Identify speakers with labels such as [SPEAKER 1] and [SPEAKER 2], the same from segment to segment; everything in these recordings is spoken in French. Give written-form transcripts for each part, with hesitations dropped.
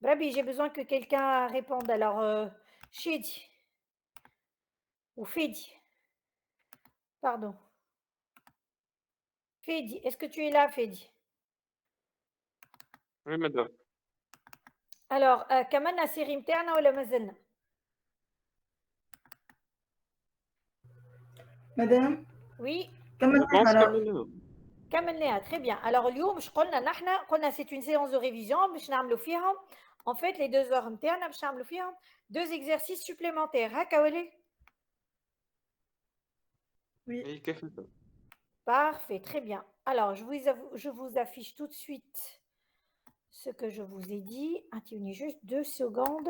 [SPEAKER 1] Brabi, j'ai besoin que quelqu'un réponde. Alors, Shidi ou Fedi, pardon. Fedi, est-ce que tu es là, Fedi?
[SPEAKER 2] Oui, madame.
[SPEAKER 1] Alors, كمان السيري متاعنا ولا مازلنا؟
[SPEAKER 3] مدام
[SPEAKER 1] Oui,
[SPEAKER 3] كمل
[SPEAKER 2] خلاص
[SPEAKER 3] على
[SPEAKER 2] كملنا.
[SPEAKER 1] كملناها très bien. Alors اليوم اش قلنا نحن؟ قلنا c'est une séance de révision باش نعملوا فيهم en fait les 2 heures نتاعنا باش نعملوا فيهم 2 exercices supplémentaires. هكا ولا؟
[SPEAKER 3] وي
[SPEAKER 2] هي كيف انت؟
[SPEAKER 1] Parfait, très bien. Alors, je vous affiche tout de suite ce que je vous ai dit. Attendez juste 2 secondes.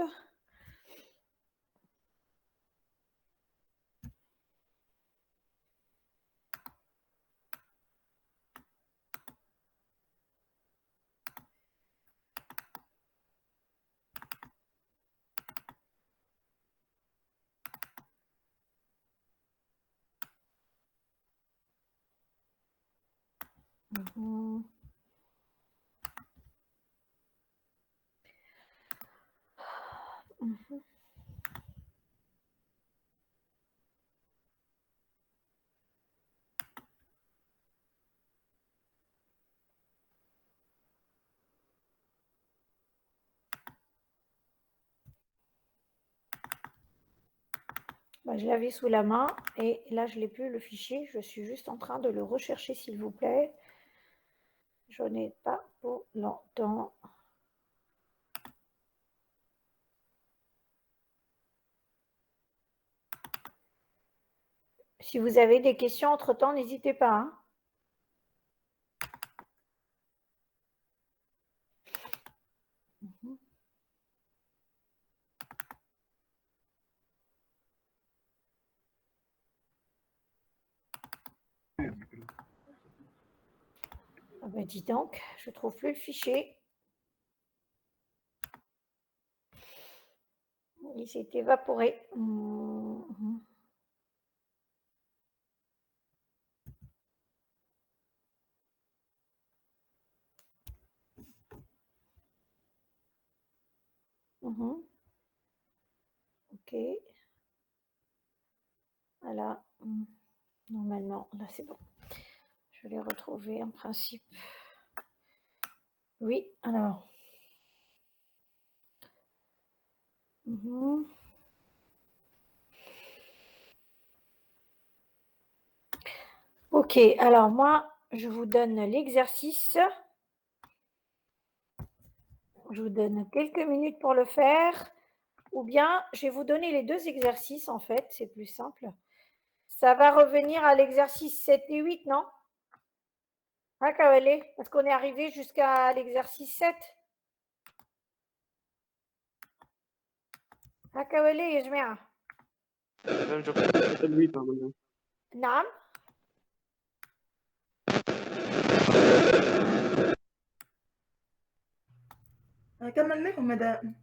[SPEAKER 1] Mhm. Mhm. Bah, je l'avais sous la main et là, je n'ai plus le fichier. Je suis juste en train de le rechercher, s'il vous plaît. Je n'ai pas pour longtemps. Si vous avez des questions entre-temps, n'hésitez pas. Hein. Mhm. Ah ben, dis donc, je ne trouve plus le fichier. Il s'est évaporé. Mhm. Mhm. Ok. Voilà. Normalement, là, c'est bon. Je l'ai retrouvé en principe. Oui, alors. Mhm. Ok, alors moi, je vous donne l'exercice. Je vous donne quelques minutes pour le faire. Ou bien, je vais vous donner les 2 exercices, en fait. C'est plus simple. Ça va revenir à l'exercice 7 et 8, non? Ah, Kawale, parce qu'on est arrivé jusqu'à l'exercice 7. Ah, Kawale, يا جماعة.
[SPEAKER 2] مادام جبت التلويث عملنا.
[SPEAKER 1] نعم.
[SPEAKER 3] كملناهم مدام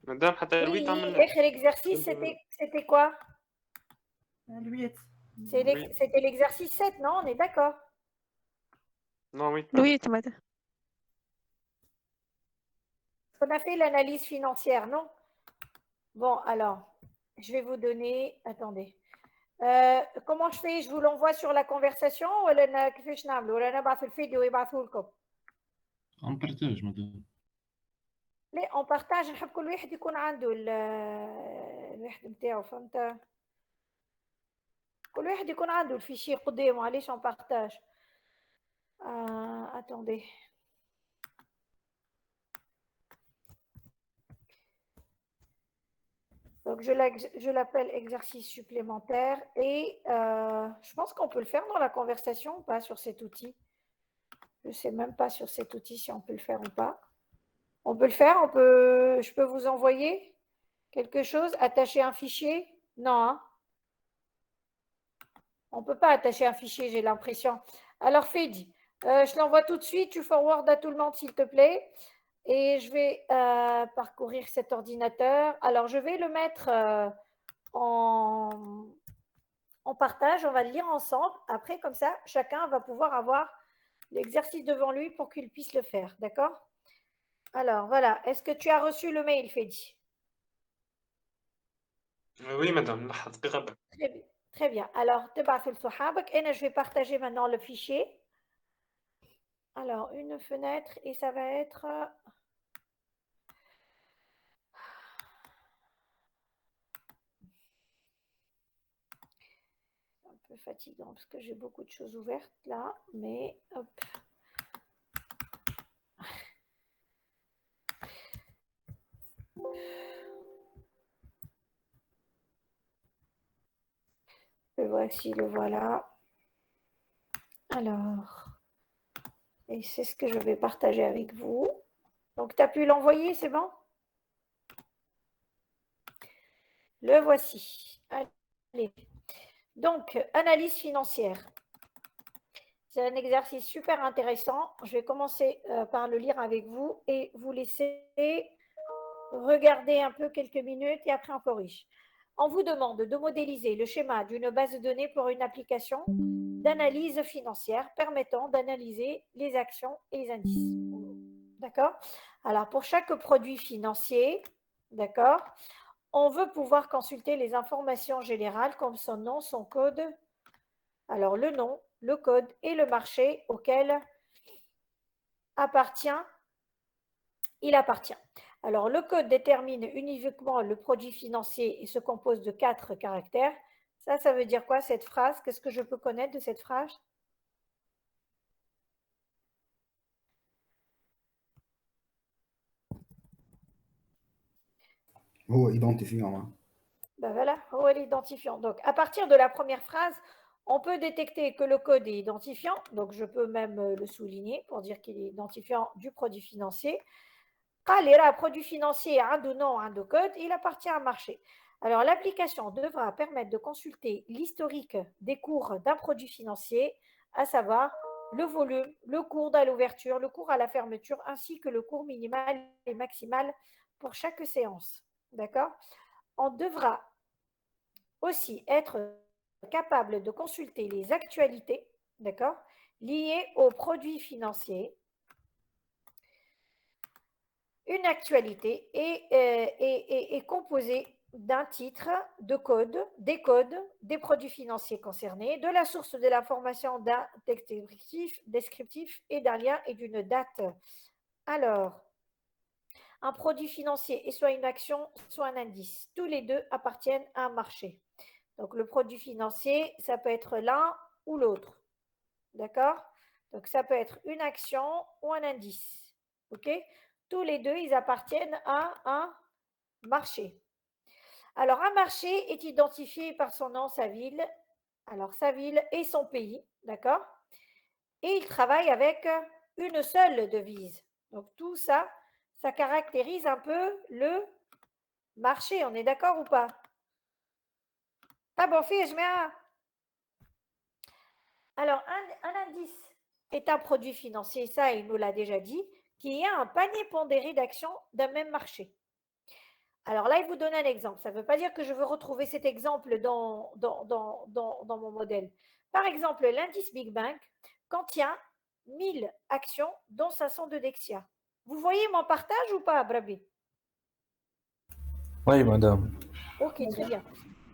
[SPEAKER 2] مادام حتى
[SPEAKER 1] Oui,
[SPEAKER 2] الويت
[SPEAKER 1] oui,
[SPEAKER 2] عملنا.
[SPEAKER 1] آخر exercice, c'était quoi?
[SPEAKER 3] الويت
[SPEAKER 2] Oui.
[SPEAKER 1] C'était l'exercice 7, non? On est d'accord.
[SPEAKER 2] Non, oui, madame.
[SPEAKER 4] الويت مدام.
[SPEAKER 1] On a fait l'analyse financière, non? Bon, alors, je vais vous donner. Attendez. Comment je fais? Je vous l'envoie sur la conversation ولا أنا كيفاش نعمل؟ ولا أنا نبعث الفيديو يبعثوا لكم؟
[SPEAKER 5] ان بارتاج مدام.
[SPEAKER 1] لا اون بارتاج، نحب كل واحد يكون عنده الواحد نتاعو، فهمت؟ كل واحد يكون عنده الفيشي قدامه، علاش اون بارتاج؟ attendez. Donc je l'appelle exercice supplémentaire et je pense qu'on peut le faire dans la conversation ou pas sur cet outil. Je ne sais même pas sur cet outil si on peut le faire ou pas. On peut le faire, je peux vous envoyer quelque chose, attacher un fichier? Non, hein? On ne peut pas attacher un fichier, j'ai l'impression. Alors, Fedi, je l'envoie tout de suite, tu forward à tout le monde, s'il te plaît. Et je vais parcourir cet ordinateur. Alors, je vais le mettre en partage, on va le lire ensemble. Après, comme ça, chacun va pouvoir avoir l'exercice devant lui pour qu'il puisse le faire. D'accord? Alors, voilà. Est-ce que tu as reçu le mail, Fedi?
[SPEAKER 2] Oui, madame. لاحظ بغباء.
[SPEAKER 1] Très bien. Très bien. Alors, تبعث لصحابك. Et je vais partager maintenant le fichier. Alors, une fenêtre et ça va être... un peu fatigant parce que j'ai beaucoup de choses ouvertes là, mais hop. Le voici, le voilà. Alors, et c'est ce que je vais partager avec vous. Donc, tu as pu l'envoyer, c'est bon? Le voici. Allez. Donc, analyse financière. C'est un exercice super intéressant. Je vais commencer par le lire avec vous et vous laisser regarder un peu quelques minutes et après on corrige. On vous demande de modéliser le schéma d'une base de données pour une application d'analyse financière permettant d'analyser les actions et les indices. D'accord? Alors, pour chaque produit financier, d'accord, on veut pouvoir consulter les informations générales comme son nom, son code. Alors, le nom, le code et le marché auquel il appartient. Alors, le code détermine uniquement le produit financier et se compose de 4 caractères. Ça veut dire quoi cette phrase? Qu'est-ce que je peux connaître de cette phrase?
[SPEAKER 4] هو identifiant.
[SPEAKER 1] Ben voilà, oh, l'identifiant. Donc, à partir de la première phrase, on peut détecter que le code est identifiant. Donc, je peux même le souligner pour dire qu'il est identifiant du produit financier. Un produit financier, un nom, un code, il appartient à un marché. Alors, l'application devra permettre de consulter l'historique des cours d'un produit financier, à savoir le volume, le cours à l'ouverture, le cours à la fermeture, ainsi que le cours minimal et maximal pour chaque séance. D'accord? On devra aussi être capable de consulter les actualités, d'accord, liées aux produits financiers. Une actualité est composée d'un titre, de code, des produits financiers concernés, de la source de l'information, d'un texte descriptif et d'un lien et d'une date. Alors, un produit financier est soit une action, soit un indice. Tous les deux appartiennent à un marché. Donc, le produit financier, ça peut être l'un ou l'autre. D'accord? Donc, ça peut être une action ou un indice. OK? Tous les deux, ils appartiennent à un marché. Alors, un marché est identifié par son nom, sa ville. Alors, sa ville et son pays. D'accord? Et il travaille avec une seule devise. Donc, tout ça, ça caractérise un peu le marché. On est d'accord ou pas? Ah bon, je mets un. Alors, un indice est un produit financier, ça, il nous l'a déjà dit, qui a un panier pondéré d'actions d'un même marché. Alors là, il vous donne un exemple. Ça ne veut pas dire que je veux retrouver cet exemple dans mon modèle. Par exemple, l'indice Big Bang contient 1000 actions, dont 500 de Dexia. Vous voyez mon partage ou pas, Brabi?
[SPEAKER 6] Oui, madame.
[SPEAKER 1] Ok, très bien.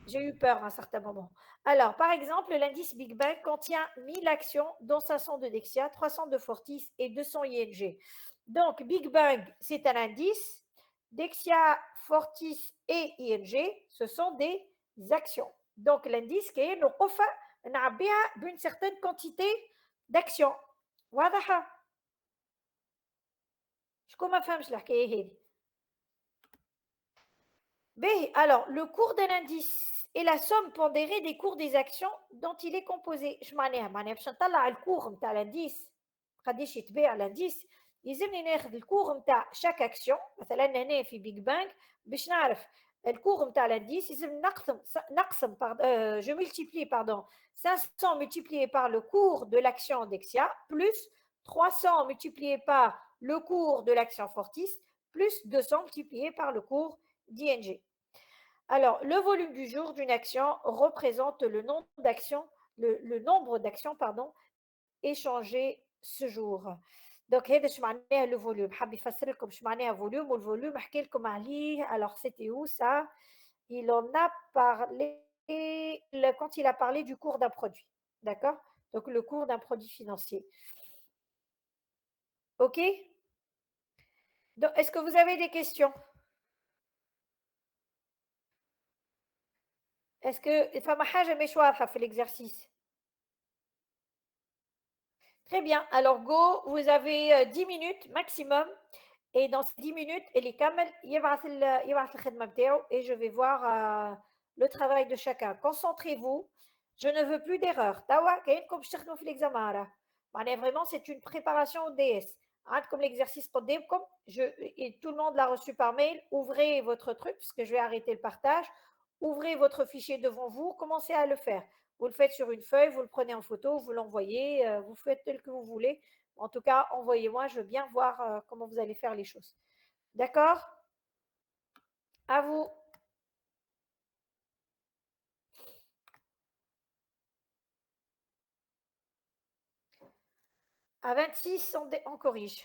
[SPEAKER 1] J'ai eu peur à un certain moment. Alors, par exemple, l'indice Big Bang contient 1000 actions, dont 500 de Dexia, 300 de Fortis et 200 ING. Donc, Big Bang, c'est un indice. Dexia, Fortis et ING, ce sont des actions. Donc, l'indice qui est une certaine quantité d'actions. واضحة؟ شكون ما فهمش الحكاية هذه؟ Alors, le cours de l'indice est la somme pondérée des cours des actions dont il est composé. Je باش نطلع الكور نتاع l'indice قداش يتباع l'indice يلزمني ناخذ الكور نتاع chaque action. مثلا هنا في بيج بانج باش نعرف الكور نتاع l'indice يلزم نقسم je multiplie 500 multiplié par le cours de l'action Dexia plus 300 multiplié par le cours de l'action Fortis plus 200 multiplié par le cours d'ING. Alors, le volume du jour d'une action représente le nombre d'actions, échangées ce jour. Donc هذا اش معناها le volume. حاب يفسر لكم اش معناها volume والvolume احكي لكم عليه. Alors c'était où ça? Il en a parlé quand il a parlé du cours d'un produit. D'accord? Donc le cours d'un produit financier. OK? Donc, est-ce que vous avez des questions? Est-ce que فما حاجة مش واضحة في l'exercice? Très bien. Alors, go, vous avez 10 minutes maximum. Et dans ces 10 minutes, اللي كمل يبعث الخدمة بتاعه et je vais voir le travail de chacun. Concentrez-vous. Je ne veux plus d'erreurs. توا كأنكم باش تخدموا في l'examen راه. معناها vraiment c'est une préparation au DS. Comme l'exercice قدامكم, et tout le monde l'a reçu par mail. Ouvrez votre truc parce que je vais arrêter le partage. Ouvrez votre fichier devant vous, commencez à le faire. Vous le faites sur une feuille, vous le prenez en photo, vous l'envoyez, vous faites tel que vous voulez. En tout cas, envoyez-moi, je veux bien voir comment vous allez faire les choses. D'accord? À vous. À 26, on corrige.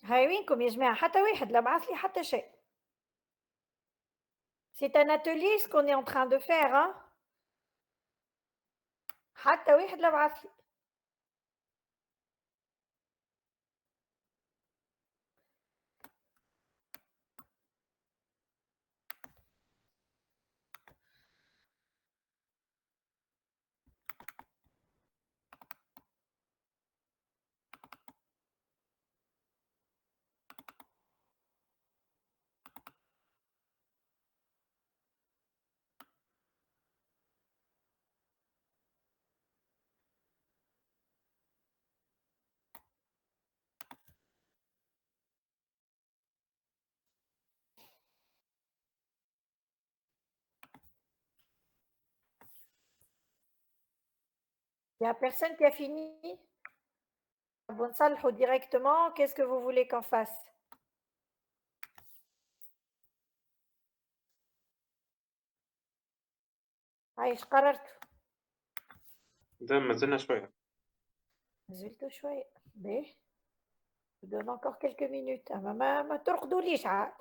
[SPEAKER 1] هاي وينكم يا جماعة؟ حتى واحد لا بعث لي حتى شيء. C'est un atelier ce qu'on est en train de faire hein. حتى واحد لا بعث لي. Il n'y a personne qui a fini? Bon, نصلحوا directement. Qu'est-ce que vous voulez qu'on fasse? ايش قررتوا؟
[SPEAKER 2] ده ما زلنا شوية.
[SPEAKER 1] نزلتوا شوية. باهي. Je vous donne encore quelques minutes. ما ترقدوليش عاد.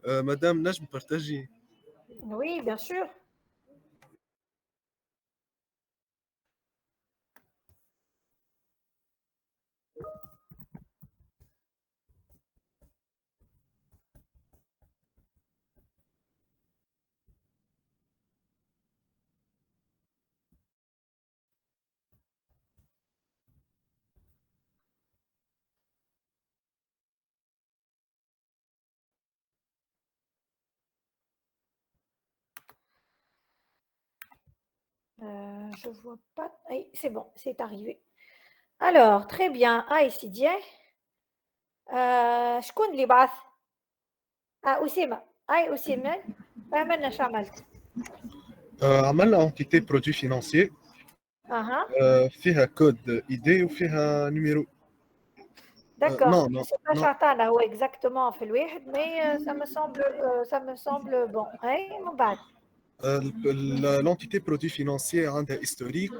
[SPEAKER 6] مدام نجم بارتاجي.
[SPEAKER 1] Oui, bien sûr. Je vois pas. C'est bon, c'est arrivé. Alors, très bien. Sidi. شكون اللي بعث؟ أسامة. أسامة. فهمنا شو عملت.
[SPEAKER 6] عملنا entité produit financier
[SPEAKER 1] أها.
[SPEAKER 6] فيها كود ايدي وفيها نيميرو.
[SPEAKER 1] D'accord.
[SPEAKER 6] non
[SPEAKER 1] Je
[SPEAKER 6] non
[SPEAKER 1] sais pas
[SPEAKER 6] non
[SPEAKER 1] شعطانا هو exactement في الواحد mais ça me semble bon. من بعد.
[SPEAKER 6] l'entité produit financier عندها historique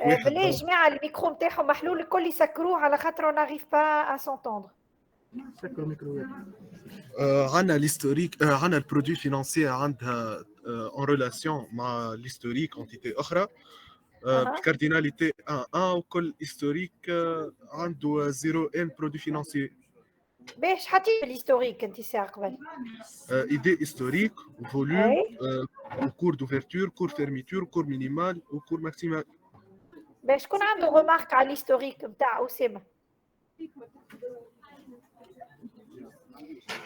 [SPEAKER 6] واحد.
[SPEAKER 1] بالله يا جماعة الميكرو نتاعهم محلول الكل يسكروه على خاطر on n'arrive pas à s'entendre.
[SPEAKER 3] سكروا ميكرو.
[SPEAKER 6] عندنا l'historique عندنا البرودوي فينانسي عندها en relation مع l'historique entité اخرى بكارديناليتي 1 وكل historique عنده 0 ان برودوي فينانسي.
[SPEAKER 1] باش حطيت الهيستوريك انت ساعة قبل.
[SPEAKER 6] idée historique, volume, cours d'ouverture, cours fermeture, cours minimal ou cours maximal.
[SPEAKER 1] باش شكون عنده remarque على الهيستوريك نتاع أسامة؟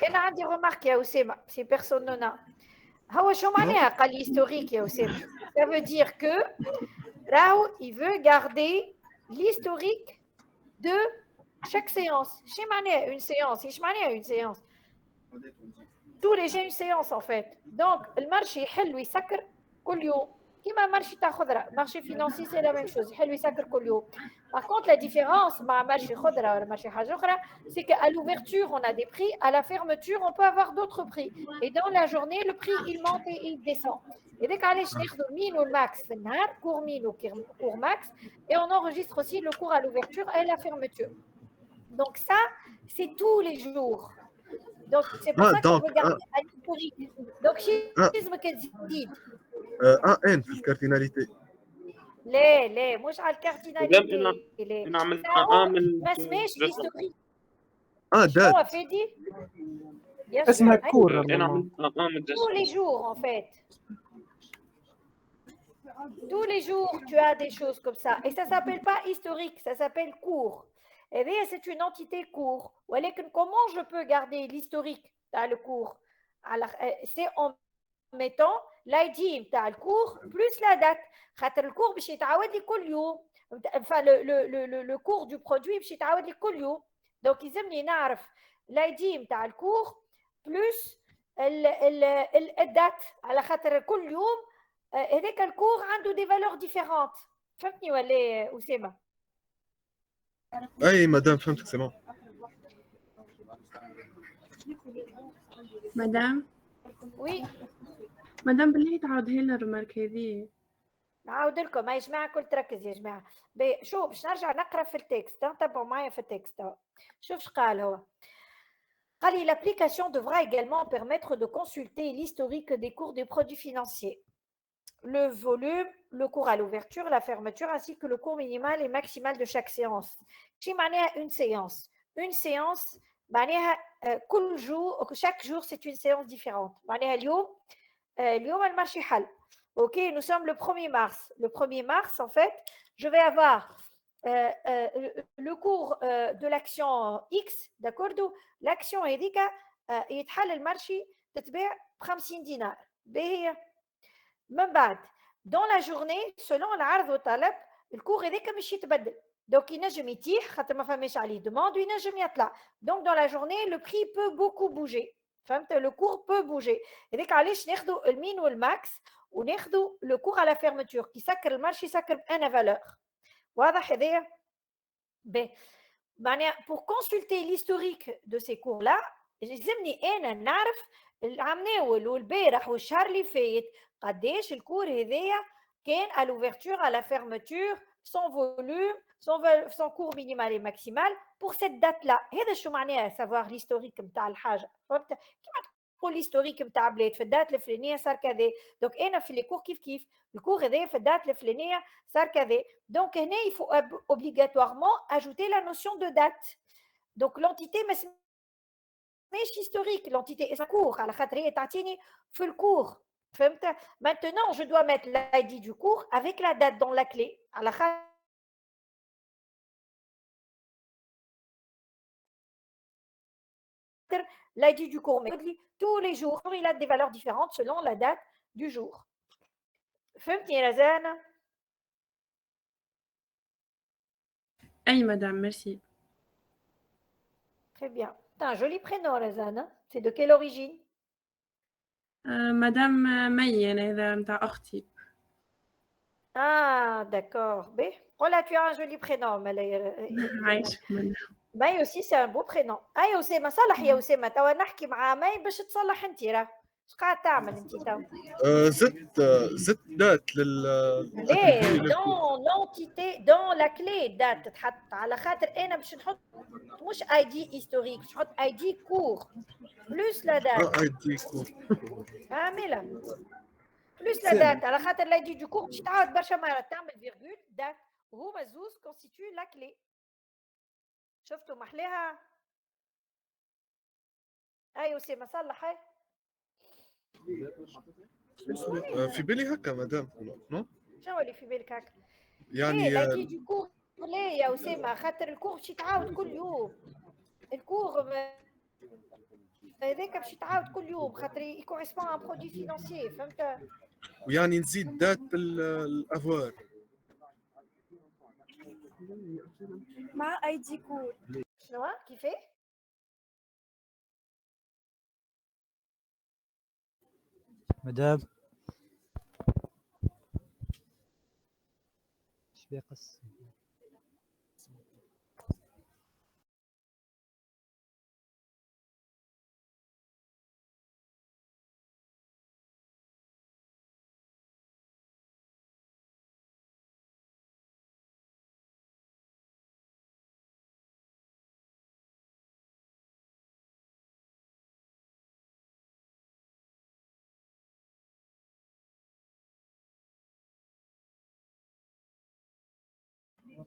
[SPEAKER 1] أنا عندي remarque يا أسامة سي بيرسون نونا. هو شو معناها قال الهيستوريك يا أسامة؟ Ça veut dire que راهو il veut garder l'historique de chaque séance. شو معناها une séance؟ ايش معناها une séance؟ tous les jours une séance en fait. Donc المارشي يحل ويسكر كل يوم كيما المارشي تاع خضره. marché financier c'est la même chose يحل ويسكر كل يوم. Par contre la différence مع marché خضره ولا marché حاجه اخرى c'est qu'à l'ouverture on a des prix, à la fermeture on peut avoir d'autres prix et dans la journée le prix il monte et il descend. Et علاش ناخذوا المين والماكس في النهار cours min ou cours max et on enregistre aussi le cours à l'ouverture et la fermeture. Donc ça c'est tous les jours. Donc c'est pour ça qu'on veut garder un historique. Donc schisme كتزيد.
[SPEAKER 6] ان في الكارديناليتي.
[SPEAKER 1] لا مش على الكارديناليتي.
[SPEAKER 2] انا عملت
[SPEAKER 1] ما اسمهاش هيستوريك.
[SPEAKER 6] دات.
[SPEAKER 1] شنو فادي؟
[SPEAKER 7] اسمها كور.
[SPEAKER 2] انا عملت
[SPEAKER 1] tous les jours en fait. Tous les jours tu as des choses comme ça et ça s'appelle pas historique, ça s'appelle cours. Et bien c'est une entité cours. Comment je peux garder l'historique dans le cours? Alors c'est en mettant l'ID تاع الكور plus la date. خاطر الكور باش يتعاود لي كل يوم. Enfin le cours du produit باش يتعاود لي كل يوم. Donc يلزمني نعرف l'ID تاع الكور plus الدات على خاطر كل يوم هذاك الكور عنده des valeurs différentes. فهمتني ولا أسامة؟
[SPEAKER 6] اي مدام فهمتك سي بون.
[SPEAKER 8] مدام
[SPEAKER 1] وي
[SPEAKER 8] مدام بالله تعاودها لنا الرمارك هذه.
[SPEAKER 1] نعاود لكم يا جماعه كل تركز يا جماعه. شوف باش نرجع نقرا في التكست تابعوا معايا في التكست. شوف اش قال هو. قال لي l'application devra également permettre de consulter l'historique des cours des produits financiers, le volume, le cours à l'ouverture, la fermeture ainsi que le cours minimal et maximal de chaque séance. شي معناها une séance. Une séance معناها كل jour chaque jour c'est une séance différente. معناها اليوم المارشي حل. Ok, nous sommes le 1er mars. Le 1er mars, en fait, je vais avoir le cours de l'action X, d'accord? L'action هذيك يتحل المارشي تتباع ب 50 دينار. باهي من بعد dans la journée selon العرض والطلب الكور هذاك مش يتبدل. Donc ينجم يتيح خاطر ما فماش عليه demande وينجم يطلع. Donc dans la journée le prix peut beaucoup bouger. فهمت؟ le cours peut bouger. هذاك علاش ناخذوا المين والماكس وناخذوا le cours à la fermeture qui يسكر المارشي يسكر بأنا valeur. واضح هذايا؟ باهي معناها pour consulter l'historique de ces cours là يلزمني انا نعرف العام ناول والبارح والشهر اللي فات قداش الكور هذايا كان à l'ouverture à la fermeture son volume, son cours minimal et maximal pour cette date-là. هذا شو معناه savoir l'historique نتاع الحاجة. فهمت؟ كيما تقول l'historique نتاع بلاد في الدات الفلانية صار كذا. دونك أنا في لي كور كيف الكور هذا في الدات الفلانية صار كذا. دونك هنا il faut obligatoirement ajouter la notion de date. Donc l'entité مش historique, l'entité est cours على خاطر هي تعطيني في الكور. فهمت؟ Maintenant je dois mettre l'ID du cours avec la date dans la clé على خاطر l'ID du cours, mais tous les jours, il a des valeurs différentes selon la date du jour. فهمتني رزان؟
[SPEAKER 8] أي مدام merci.
[SPEAKER 1] Très bien. C'est un joli prénom, Razan. C'est de quelle origine?
[SPEAKER 8] مدام مي أنا هذا متاع أختي.
[SPEAKER 1] Ah, d'accord. B. Oh là, tu as un joli prénom.
[SPEAKER 8] عايشك مدام.
[SPEAKER 1] مي aussi, c'est un beau prénom. يا أسامة صلح يا أسامة توا نحكي مع مي باش تصلح أنت راه. اش قاعد تعمل أنت توا؟
[SPEAKER 6] زدت دات
[SPEAKER 1] ليه dans l'entité dans la clé date تحط على خاطر أنا باش نحط مش ID historique باش نحط ID court plus la date.
[SPEAKER 6] ID court.
[SPEAKER 1] عاملة plus la date على خاطر l'ID du cours باش تعاود برشا مرات تعمل فيرغول دات وهما زوز constitue la clé. شفتوا محليها؟ أي أسامة صلح هاي.
[SPEAKER 6] في بالي هكا مدام نو؟
[SPEAKER 1] شنو اللي في بالك هكا؟
[SPEAKER 6] يعني
[SPEAKER 1] لايدي دو كور ليه يا أسامة خاطر الكور باش يتعاود كل يوم. الكور هذاك باش يتعاود كل يوم خاطر يكوريسبون ان برودوي فينانسيي فهمت؟
[SPEAKER 6] ويعني نزيد دات الافوار
[SPEAKER 9] مع اي دي كور.
[SPEAKER 1] شنو كيفاه؟
[SPEAKER 10] مدام ايش بيقص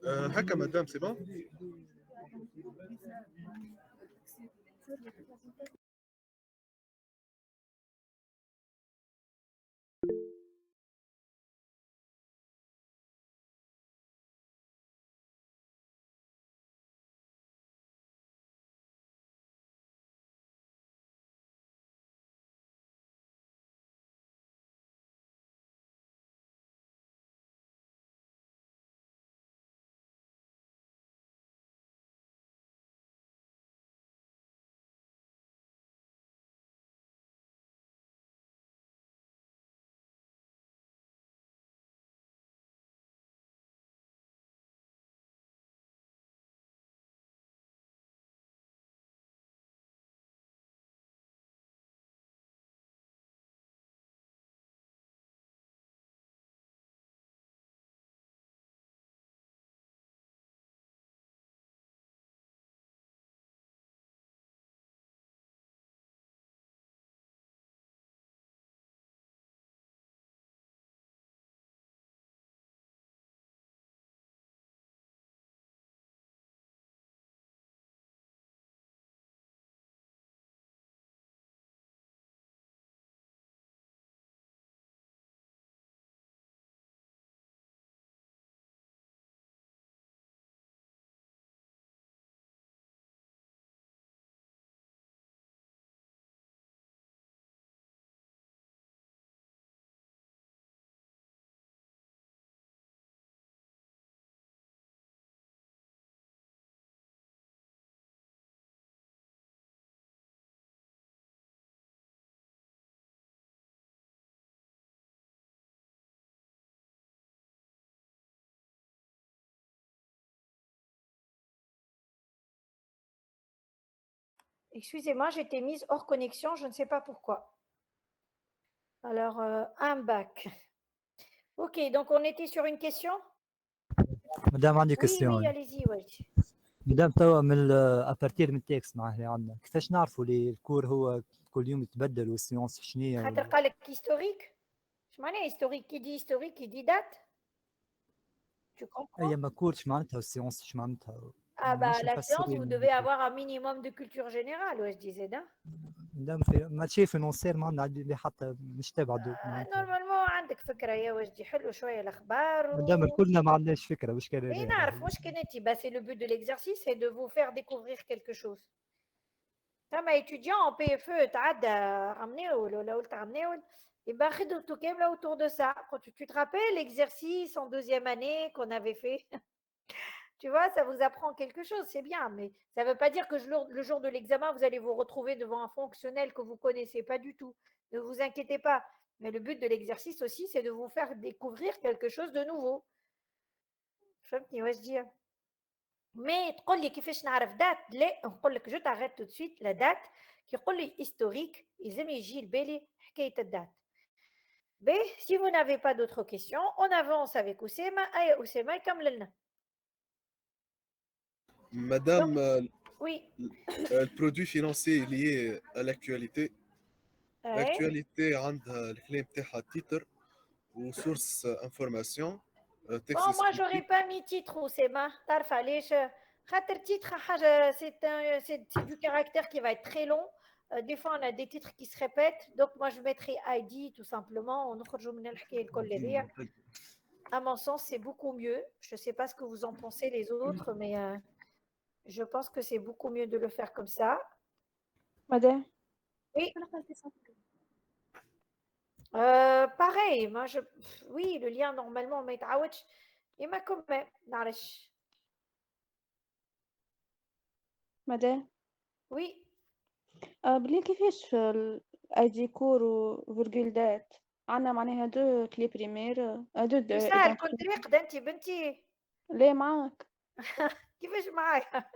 [SPEAKER 6] هكا مدام سي بون.
[SPEAKER 1] Excusez-moi, j'étais mise hors connexion, je ne sais pas pourquoi. Alors, un bac. Ok, donc on était sur une question?
[SPEAKER 10] مدام عندي
[SPEAKER 1] Oui, oui,
[SPEAKER 10] كيستيون.
[SPEAKER 1] allez-y, ouais.
[SPEAKER 10] مدام توا من ابارتير من التكست معناها اللي عندنا كيفاش نعرفوا اللي الكور هو كل يوم يتبدل والسيونس شنية
[SPEAKER 1] خاطر قال لك historique. اش معناها historique؟ qui dit historique, qui dit date. Tu comprends?
[SPEAKER 10] اي ما كورش معناتها والسيونس اش معناتها
[SPEAKER 1] Ah bah
[SPEAKER 10] مش
[SPEAKER 1] la séance,
[SPEAKER 10] مفسرين
[SPEAKER 1] vous devez avoir un minimum de culture générale, ouais, je disais, non?
[SPEAKER 10] مدام في ماتشي فينونسير ما عندنا اللي حتى مش تبعدوا
[SPEAKER 1] نورمالمون عندك فكرة يا وجدي، حلو شوية الأخبار
[SPEAKER 10] مدام كلنا ما عندناش فكرة مش كان
[SPEAKER 1] إيه نعرف مش كنتي، bah c'est le but de l'exercice, c'est de vous faire découvrir quelque chose. تما étudiant en PFE تعدى عمناول ولا قلت عمناول، et ben خدمتو كاملة autour de ça. Quand tu te rappelles l'exercice en deuxième année qu'on avait fait? Tu vois, ça vous apprend quelque chose, c'est bien, mais ça ne veut pas dire que le jour de l'examen, vous allez vous retrouver devant un fonctionnel que vous ne connaissez pas du tout. Ne vous inquiétez pas. Mais le but de l'exercice aussi, c'est de vous faire découvrir quelque chose de nouveau. فهمتني واش dire. Mais تقول لي كيفاش نعرف دات؟ لا نقول لك جو t'arrête tout de suite la date كي يقول لي historique يلزم يجي لبالي حكايه الدات. Mais si vous n'avez pas d'autres questions, on avance avec Oussema. Aïe Oussema يكمل لنا.
[SPEAKER 6] Madame,
[SPEAKER 1] Oui.
[SPEAKER 6] le produit financier lié à l'actualité.
[SPEAKER 1] Ouais.
[SPEAKER 6] L'actualité عندها الكلام تاعها titre ou source information. Texte
[SPEAKER 1] Bon, moi,
[SPEAKER 6] descriptif.
[SPEAKER 1] j'aurais pas mis titre ou c'est ma. تعرف علاش؟ خاطر titre حاجة c'est du caractère qui va être très long. Des fois, on a des titres qui se répètent. Donc, moi, je mettrai ID tout simplement. ونخرجوا من الحكاية الكل هذيا. À mon sens, c'est beaucoup mieux. Je ne sais pas ce que vous en pensez les autres, mais je pense que c'est beaucoup mieux de le faire comme ça.
[SPEAKER 9] Madame.
[SPEAKER 1] Oui. Pareil, moi oui, le lien normalement ما يتعاودش إما quand même معلش.
[SPEAKER 9] Madame.
[SPEAKER 1] Oui.
[SPEAKER 9] بلي كيفاش الاي دي كور وفيرجول دات عندنا معناها دو كلي بريمير دو
[SPEAKER 1] سهل كنت راقدة أنت بنتي.
[SPEAKER 9] ليه معاك؟
[SPEAKER 1] كيفاش معايا؟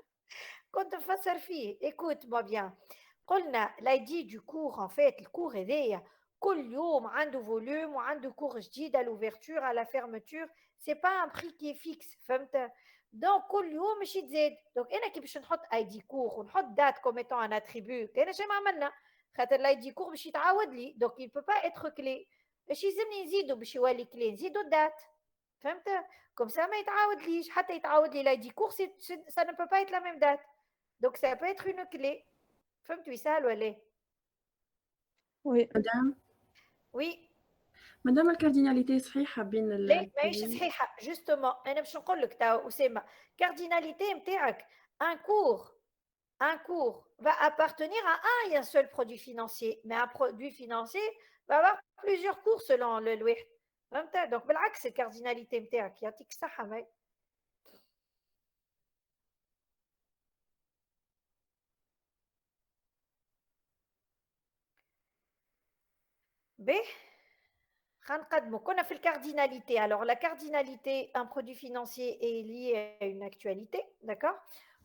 [SPEAKER 1] كنت نفسر فيه. écoute moi bien. قلنا l'aidi du cours en fait الكور هذايا كل يوم عنده فوليوم وعنده كور جديد à l'ouverture à la fermeture. c'est pas un prix qui est fixe. فهمت؟ donc كل يوم مش يتزاد. donc انا كي باش نحط اي دي كور ونحط دات comme étant un attribut كان شي ما عملنا خاطر الاي دي كور باش يتعاود لي donc il peut pas être clé. اش يلزمني نزيدو باش يولي كلي؟ نزيدو الدات. فهمت؟ comme ça ما يتعاود ليش حتى يتعاود لي الاي دي كور ça ne peut pas être la même date. donc ça peut être une clé. فهمتوا يسهل ولا ايه؟
[SPEAKER 8] وي مدام.
[SPEAKER 1] وي
[SPEAKER 8] مدام الكارديناليتي صحيحة بين
[SPEAKER 1] لا ماهيش صحيحة جوستومون. أنا باش نقول لك توا أسامة كارديناليتي نتاعك un cours va appartenir à un seul produit financier mais un produit financier va avoir plusieurs cours selon الواحد. فهمت؟ donc بالعكس الكارديناليتي نتاعك يعطيك الصحة. ماي باهي غنقدموا كنا في الكارديناليتي. alors la cardinalité un produit financier est lié à une actualité, d'accord.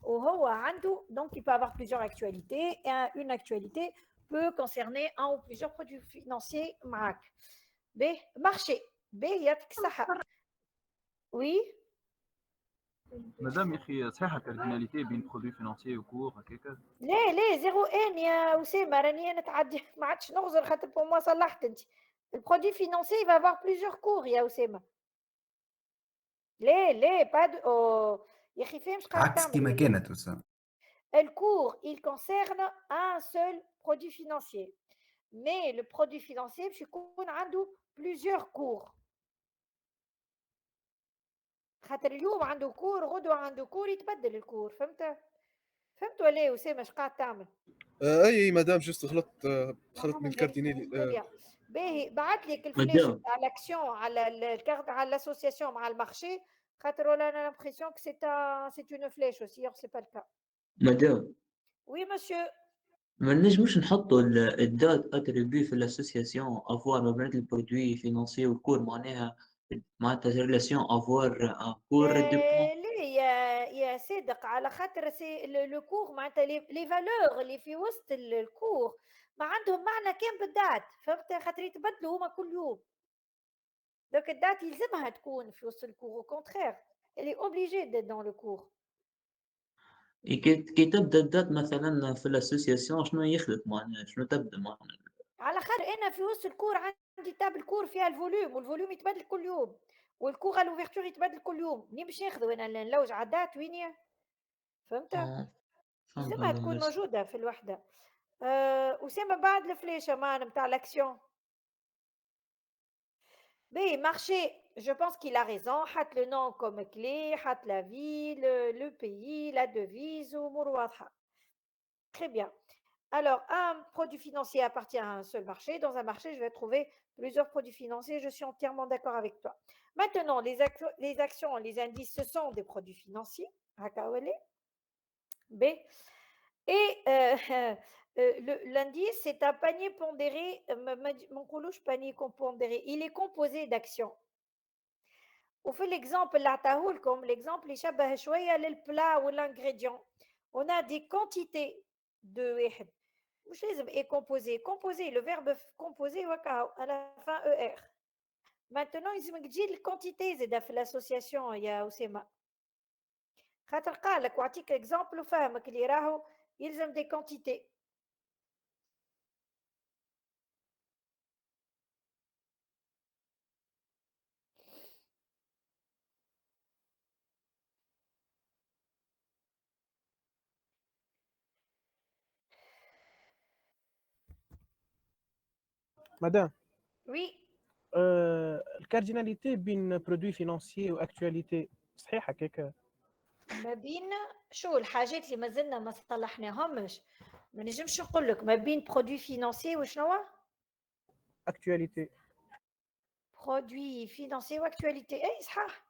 [SPEAKER 1] وهو عنده donc il peut avoir plusieurs actualités et une actualité peut concerner un ou plusieurs produits financiers معاك. باهي marché باهي يعطيك الصحة. oui
[SPEAKER 11] مدام يا اخي صحيحه كارديناليتي بين برودوي فينانسيي وكور هكاك؟
[SPEAKER 1] لا زيرو ان يا اسامه راني انا تعدي ما عادش نغزر خاطر بو موا صلحت انت. البرودوي فينانسي va avoir plusieurs cours يا اسامه. لا با يا اخي فهمش قاعد
[SPEAKER 4] عكس كما كانت أسامة.
[SPEAKER 1] الكور il concerne un seul produit financier mais le produit financier باش يكون عنده plusieurs cours. خاطر اليوم عنده كور غدوه عنده كور يتبدل الكور. فهمت ولا ايه اسامه اش قاعد تعمل؟
[SPEAKER 6] اي مدام جست غلطت من الكاردينالي.
[SPEAKER 1] باهي بعث لك الفلاش تاع الاكسيون على الكارت على الاسوسياسيون مع المارشي خاطر ولا انا لامبرسيون كو سي اون فلاش اوسي اور سي با الكا.
[SPEAKER 12] مدام
[SPEAKER 1] وي مسيو
[SPEAKER 12] ما نجموش نحطوا الدات اتريبي في الاسوسياسيون افوار ما بين البرودوي فينانسي والكور معناتها ريلاسيون افوار ان كور دو بوان.
[SPEAKER 1] لا يا صادق على خاطر سي لو كور معناتها لي فالور اللي في وسط الكور ما عندهم معنى كان بالذات. فهمت؟ خاطر يتبدلوا هما كل يوم. دوك الدات يلزمها تكون في وسط الكور او كونترير. elle est obligée d'être dans le cours.
[SPEAKER 12] كي تبدا الدات مثلا في الاسوسياسيون شنو يخلط معناها شنو تبدا معناها
[SPEAKER 1] على خير انا في وسط الكور عندي تابل كور فيها الفوليوم والفوليوم يتبدل كل يوم والكور على الاوفرتور يتبدل كل يوم منين باش ناخذ انا نلوج عدات وين هي؟ فهمت؟
[SPEAKER 12] فهمت
[SPEAKER 1] لازمها تكون موجوده في الوحده. وسامة بعد الفليشه معنا نتاع لاكسيون. Mais marché, je pense qu'il a raison. Hat le nom comme clé, hat la ville, le pays, la devise ou Mourouadha. Très bien. Alors, un produit financier appartient à un seul marché. Dans un marché, je vais trouver plusieurs produits financiers. Je suis entièrement d'accord avec toi. Maintenant, les actions, les indices, ce sont des produits financiers. B. Et l'indice, c'est un panier pondéré. Mon coulouche panier pondéré. Il est composé d'actions. وفي l'exemple اللي عطاهولكم l'exemple يشبه شويه للبلا والانغريديون. On a des quantités de واحد مش لازم est composé le verbe composé وكاو à la fin er. Maintenant لازمك تجي الكونتيتي زاده في l'association يا أسامة خاطر قالك واعطيك اكزامبل وفهمك اللي راهو يلزم des quantités.
[SPEAKER 3] مدام
[SPEAKER 1] Oui.
[SPEAKER 3] الكارديناليتي بين برودوي فينانسيي واكtualité صحيحه كيك؟
[SPEAKER 1] ما بين شو الحاجات اللي مازلنا ما صلحناهمش ما نجمش نقول لك ما بين برودوي فينانسي وشنو
[SPEAKER 3] actualité
[SPEAKER 1] برودوي فينانسي واكtualité اي صح.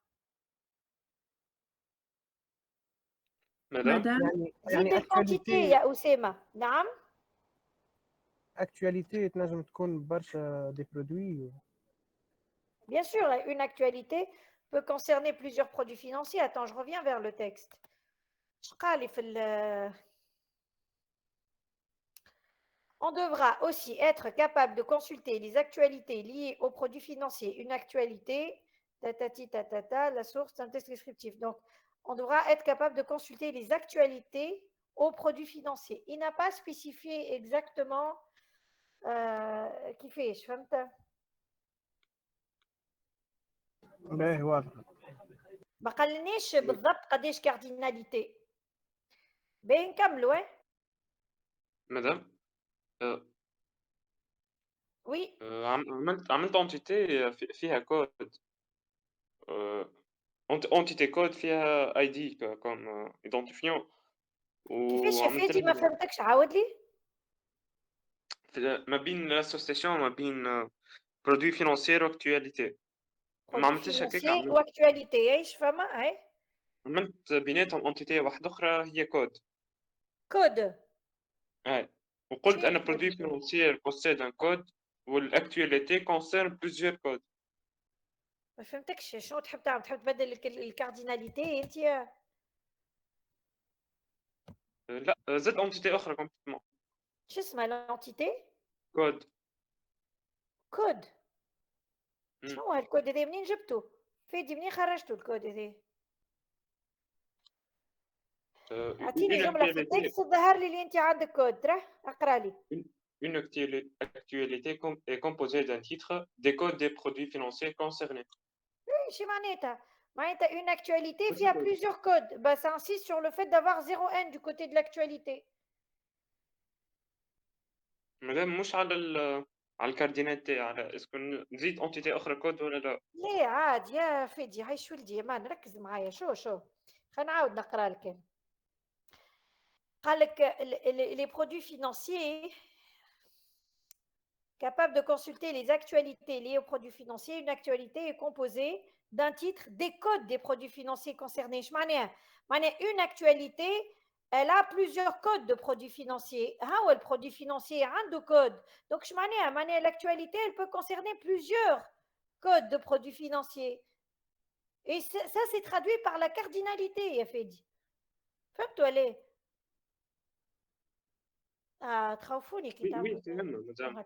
[SPEAKER 2] مدام
[SPEAKER 3] يعني
[SPEAKER 1] زيد الكونتيتي يا أسامة. نعم
[SPEAKER 3] actualité تنجم تكون برشا دي برودوي.
[SPEAKER 1] Bien sûr, une actualité peut concerner plusieurs produits financiers. Attends, je reviens vers le texte. On devra aussi être capable de consulter les actualités liées aux produits financiers. Une actualité, tatati tatata, la source d'un texte descriptif. Donc, on devra être capable de consulter les actualités aux produits financiers. Il n'a pas spécifié exactement qui fait. Je fais
[SPEAKER 3] باهي واضح.
[SPEAKER 1] ما قالنيش بالضبط قداش كارديناليتي. باهي نكملوا.
[SPEAKER 2] مدام
[SPEAKER 1] وي
[SPEAKER 2] عملت انتيتي فيها كود انتيتي كود فيها اي دي كوم ايدنتيفيون
[SPEAKER 1] كيفاش يا
[SPEAKER 2] وعملت
[SPEAKER 1] فادي ما فهمتكش عاود لي.
[SPEAKER 2] ما بين لاسوسياسيون ما بين برودوي فينانسيير واكتواليتي ما عملتش هكاك
[SPEAKER 1] فينانسي واكtualité ايش فما اي
[SPEAKER 2] عملت بيناتهم انتيتي واحده اخرى هي كود
[SPEAKER 1] كود.
[SPEAKER 2] وقلت
[SPEAKER 1] شنو
[SPEAKER 2] انا
[SPEAKER 1] الكود؟
[SPEAKER 2] برودوي فينانسيير possède un code والاكتواليتي concerne plusieurs codes.
[SPEAKER 1] ما فهمتكش شنو تحب تعمل؟ تحب تبدل الكارديناليتي انت؟
[SPEAKER 2] لا زاد انتيتي اخرى كومبليتمون
[SPEAKER 1] شو اسمها لونتيتي؟
[SPEAKER 2] كود
[SPEAKER 1] كود. شنو هو الكود هذا منين جبته؟ فادي منين خرجته الكود هذا؟ اعطيني جمله في التكست ظهر لي اللي انت عندك كود ترى اقرا لي.
[SPEAKER 2] Une actualité est composée d'un titre, des codes des produits financiers concernés.
[SPEAKER 1] ايش معناتها؟ معناتها une actualité فيها plusieurs codes. Bah, ça insiste sur le fait d'avoir 0n du côté de l'actualité.
[SPEAKER 2] مادام مش على الكارديناليتي على اسكو نزيد انتيتي اخرى كود ولا لا؟
[SPEAKER 1] ليه عاد يا فادي عايش ولدي ما نركز معايا شو خلينا نعاود نقرا لك. قال لك les produits financiers capables de consulter les actualités liées aux produits financiers. Une actualité est composée d'un titre, des codes des produits financiers concernés. Une actualité, elle a plusieurs codes de produits financiers. Le produit financier a un de code. Donc, l'actualité, elle peut concerner plusieurs codes de produits financiers. Et ça, c'est traduit par la cardinalité, Yafedi. Fais-toi les. تخوفوني كي تعملوا.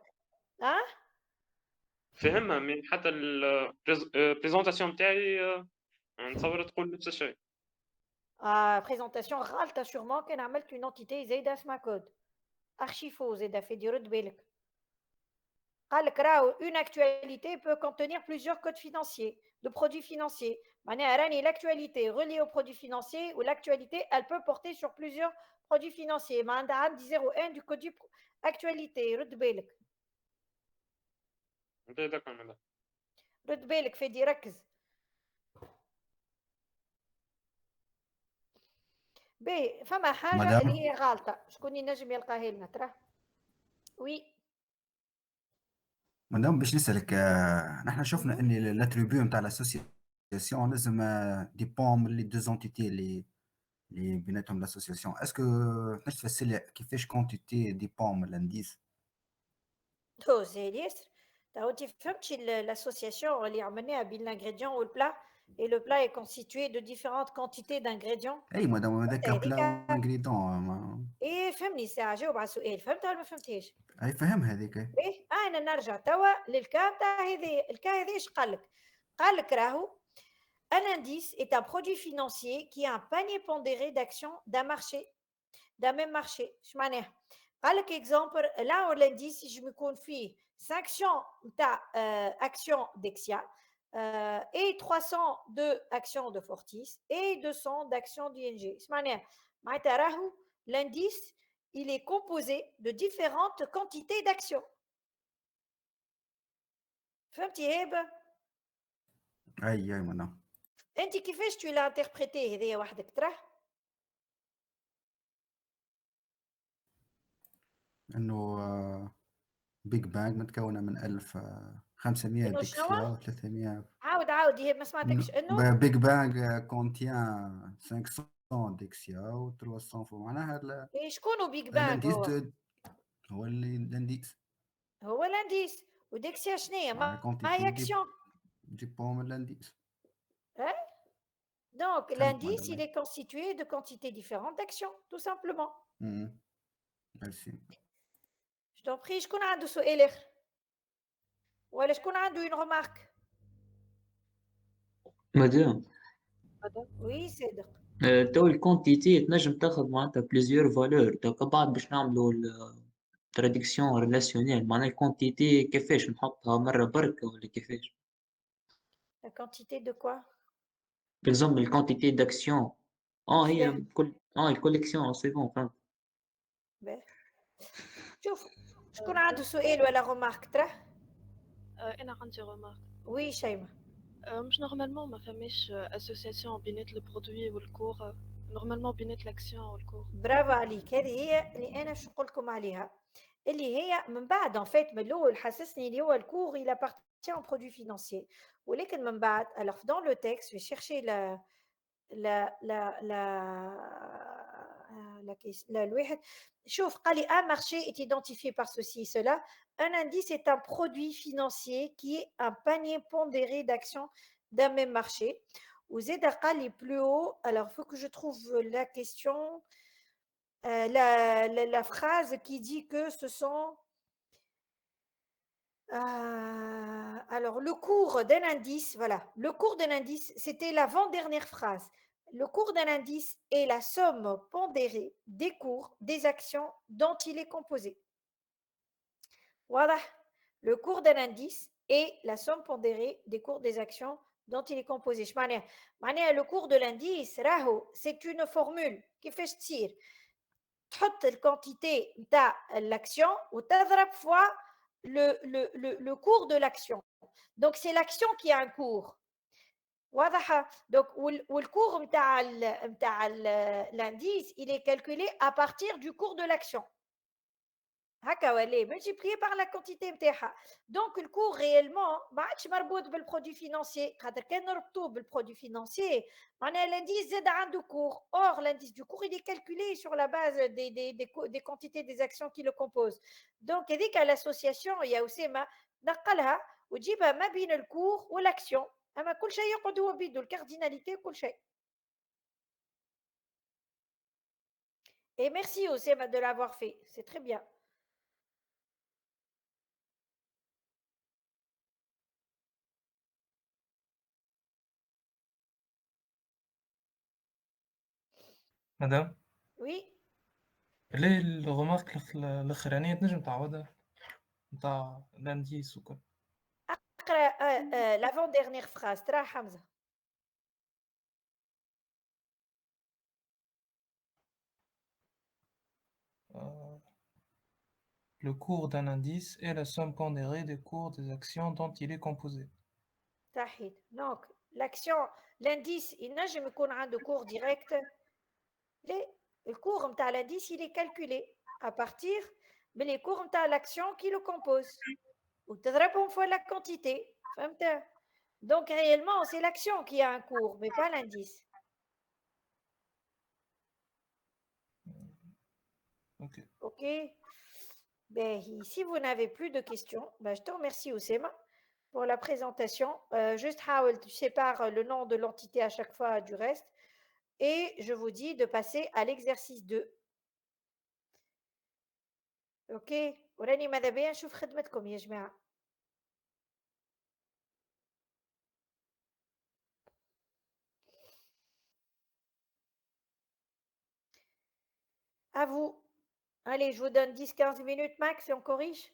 [SPEAKER 2] فهمها مي حتى البريزونطاسيون تاعي نتصور تقول نفس الشيء.
[SPEAKER 1] بريزونطاسيون غالطه sûrement كان عملت une entité زايده اسمها كود archi faux زايده في دي رد بالك. قال لك راهو une actualité peut contenir plusieurs codes financiers de produits financiers. معناها راني l'actualité reliée aux produits financiers ou l'actualité elle peut porter sur plusieurs produits financiers. ما عندي 01 du code actualité رد بالك.
[SPEAKER 2] داكور مدام.
[SPEAKER 1] رد بالك فادي ركز. باهي فما حاجه
[SPEAKER 4] مدام.
[SPEAKER 1] اللي هي غالطه شكون ينجم يلقاها لنا ترى؟ وي
[SPEAKER 4] مدام باش نسألك نحن شفنا ان الاتريبيو نتاع لاسوسياسيون لازم ديبون من لي دو زونتيتي اللي بيناتهم لاسوسياسيون. اسكو تنجم تفسر لي كيفاش كونتيتي ديبون من الانديس؟
[SPEAKER 1] تو زي ياسر تو انت فهمتي l'association اللي عملناها بين l'ingrédient والبلا et le plat est constitué de différentes quantités d'ingrédients.
[SPEAKER 4] اي مدام هذاك بلا انغريدون.
[SPEAKER 1] ايه فهمني ساعه جاوب على السؤال فهمتها ولا ما فهمتيش؟
[SPEAKER 4] اي فهم هذيك.
[SPEAKER 1] ايه انا نرجع توا للكا تاع هذه الكا هذه ايش قال لك؟ قال لك راهو un indice est un produit financier qui est un panier pondéré d'actions d'un même marché. اش معناها؟ قال لك اكزامبل là l'indice يجم يكون فيه 500 تاع actions Dexia et 302 actions de Fortis et 200 d'actions d'ING. اش معناها؟ معناتها راهو l'indice il est composé de différentes quantités d'actions. فهمتي هبه؟
[SPEAKER 4] اي مدام.
[SPEAKER 1] انت كيفاش tu l'as interprété هذيا وحدك ترى؟
[SPEAKER 4] انه بيج بانج متكونه من 1500
[SPEAKER 1] إنه
[SPEAKER 4] ديكسيا
[SPEAKER 1] شنو؟
[SPEAKER 4] و300.
[SPEAKER 1] عاود هي ما سمعتكش انه
[SPEAKER 4] بيج بانج كونتيان 500 ديكسيا و300 فوق معناها
[SPEAKER 1] إيه شكونه بيج بانج
[SPEAKER 4] الانديس
[SPEAKER 1] هو؟
[SPEAKER 4] هو اللي الانديس
[SPEAKER 1] هو الانديس وديكسيا شنية ما
[SPEAKER 4] كونتيتي
[SPEAKER 1] هي اكسيون.
[SPEAKER 4] ديبون من الانديس.
[SPEAKER 1] Donc
[SPEAKER 4] فهمت
[SPEAKER 1] l'indice il
[SPEAKER 4] مدام.
[SPEAKER 1] est constitué de quantités différentes d'actions tout simplement.
[SPEAKER 4] ميرسي.
[SPEAKER 1] Je t'en prie شكون عنده سؤال اخر؟ ولا شكون عنده une remarque؟
[SPEAKER 12] مدام
[SPEAKER 1] وي صادق.
[SPEAKER 12] تو الكونتيتي تنجم تاخذ معناتها بليزيور فالور دوكا بعد باش نعملوا التراديكسيون ريلاسيونيل معناها الكونتيتي كيفاش نحطها مرة بركة ولا كيفاش؟
[SPEAKER 1] La quantité de quoi؟
[SPEAKER 12] بإكزومبل الكونتيتي داكسيون هي
[SPEAKER 1] فهم.
[SPEAKER 12] كل الكوليكسيون سي بون فهمت.
[SPEAKER 1] شوف شكون عنده سؤال ولا remarque ترى؟
[SPEAKER 13] انا عندي remarque.
[SPEAKER 1] وي شيماء.
[SPEAKER 13] مش نورمالمون ما فماش اسوسياسيون بينات البرودوي والكور نورمالمون بينات لاكسيون والكور.
[SPEAKER 1] برافو عليك هذه هي اللي انا شو نقول لكم عليها اللي هي من بعد ان فيت من الاول حسسني اللي هو الكور الى بارتي ان برودوي فينانسيي ولكن من بعد alors dans le texte je vais chercher الواحد شوف قال لي un marché est identifié par ceci et cela. Un indice est un produit financier qui est un panier pondéré d'actions d'un même marché. وزاد قال لي plus haut alors il faut que je trouve la question la phrase qui dit que ce sont alors le cours d'un indice, voilà, le cours d'un indice, c'était l'avant-dernière phrase. Le cours d'un indice est la somme pondérée des cours des actions dont il est composé. Voilà, le cours d'un indice est la somme pondérée des cours des actions dont il est composé. معناها le cours de l'indice راهو c'est une formule كيفاش تصير تحط الكونتيتي نتاع l'action وتضرب fois le cours de l'action. Donc c'est l'action qui a un cours. واضحة. Donc le cours نتاع l'indice il est calculé à partir du cours de l'action. هكا ولا multiplié par la quantité نتاعها. Donc le cours réellement ما عادش مربوط بالبرودوي فينانسيي خاطر كان نربطوه بالبرودوي فينانسيي معناها l'indice زاد عنده cours. Or l'indice du cours il est calculé sur la base des quantités des actions qui le composent. Donc هذيك l'association يا أسامة نقلها وتجيبها ما بين الكور والاكسيون اما كل شيء يقعد هو بيدو الكارديناليتي وكل شيء. Et merci Osama de l'avoir fait, c'est très bien.
[SPEAKER 14] مدام
[SPEAKER 1] Oui.
[SPEAKER 14] ليه الغمارك الأخرانية تنجم تعاودها نتاع لانديس وكل
[SPEAKER 1] اقرا l'avant-dernière phrase ترى حمزة.
[SPEAKER 14] Le cours d'un indice est la somme pondérée des cours des actions dont il est composé.
[SPEAKER 1] صحيت. Donc l'action l'indice ينجم يكون عنده cours direct. Le cours نتاع l'indice il est calculé à partir les cours نتاع l'action qui le compose. وتضربهم fois la quantité. فهمت؟ Donc réellement c'est l'action qui a un cours mais pas l'indice.
[SPEAKER 14] Ok.
[SPEAKER 1] Ok. Ben, si vous n'avez plus de questions, ben, je te remercie Oussema pour la présentation. Juste Howell, tu sépares le nom de l'entité à chaque fois du reste. Et je vous dis de passer à l'exercice 2. Ok. وراني ماذا بيا نشوف خدمتكم يا جماعة. À vous. Allez, je vous donne 10-15 minutes max et on corrige.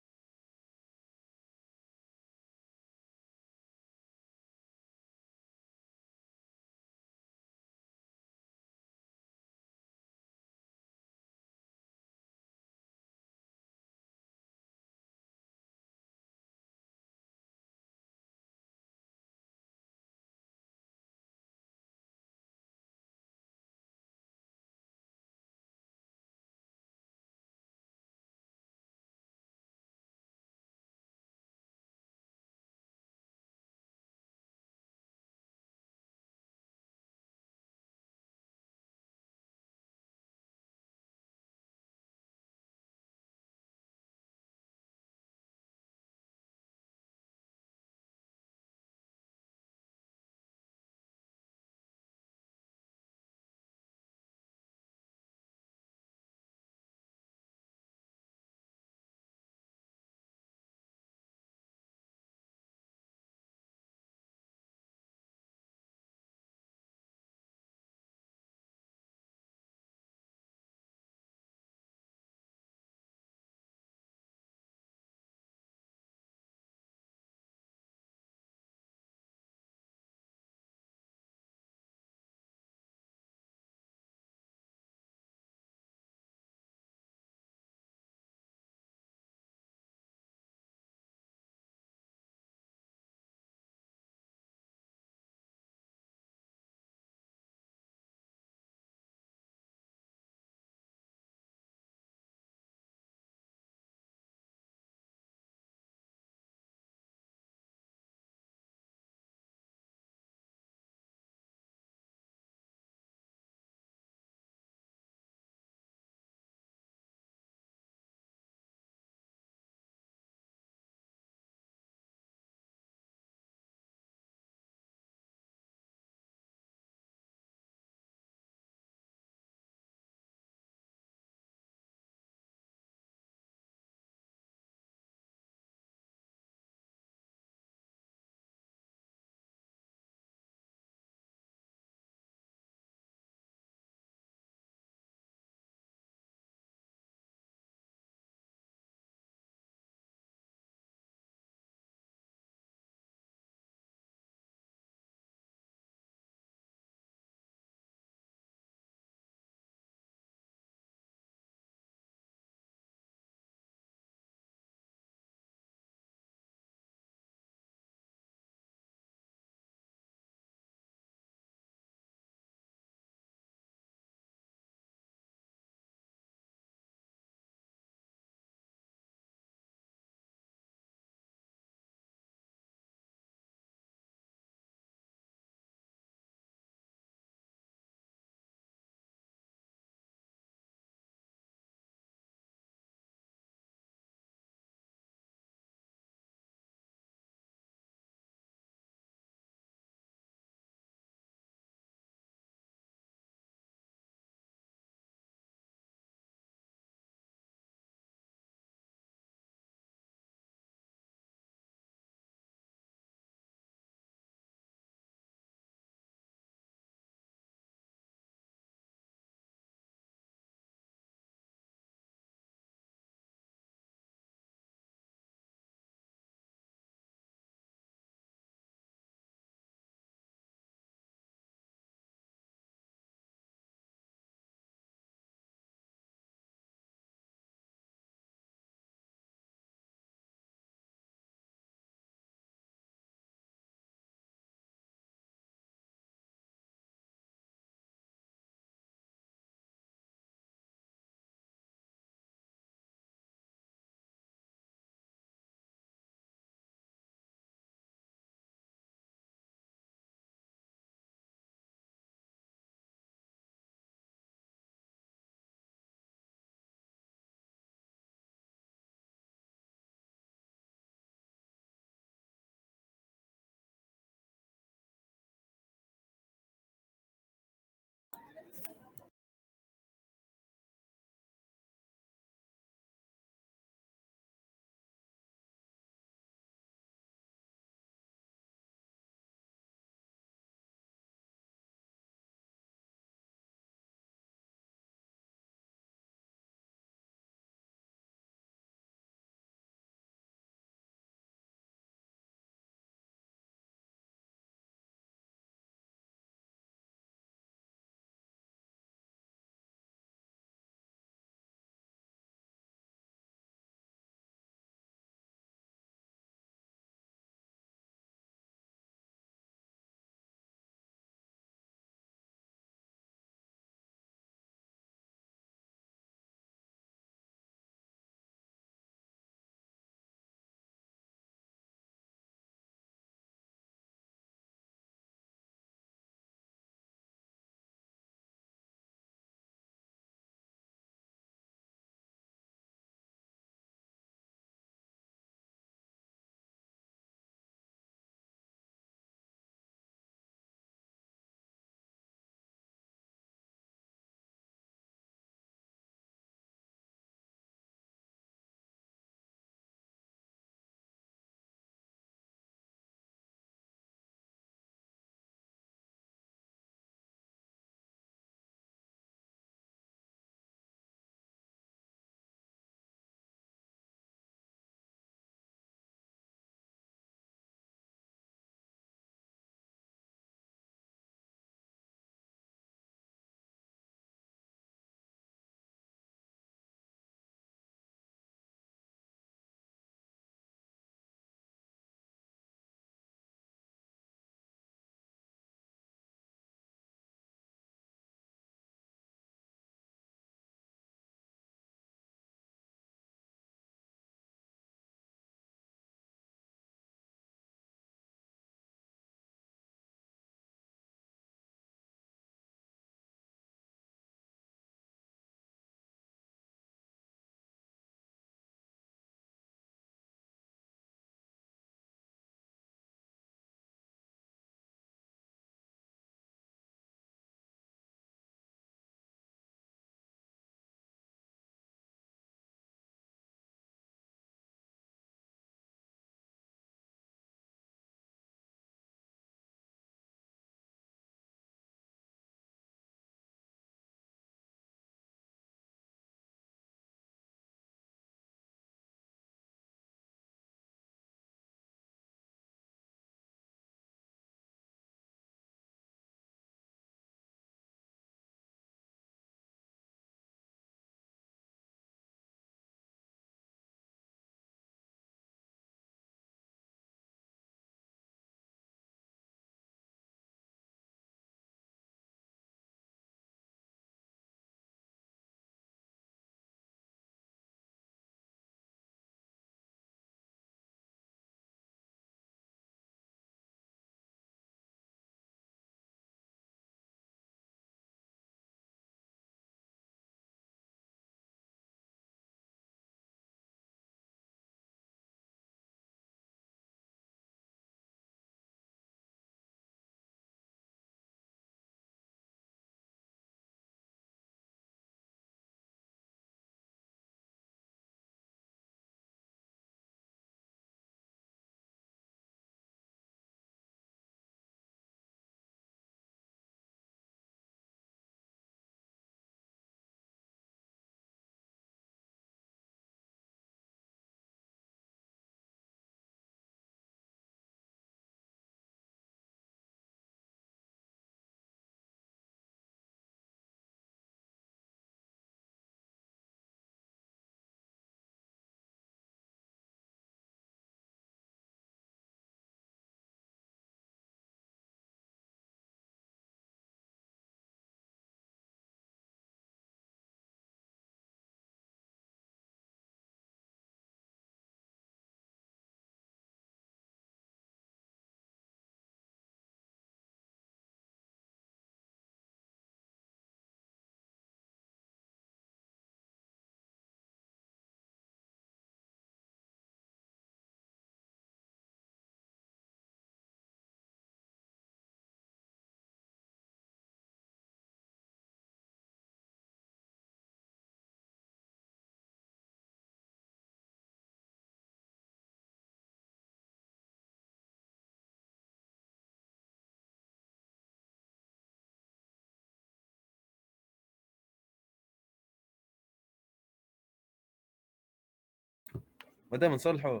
[SPEAKER 15] مدام نصلحوا.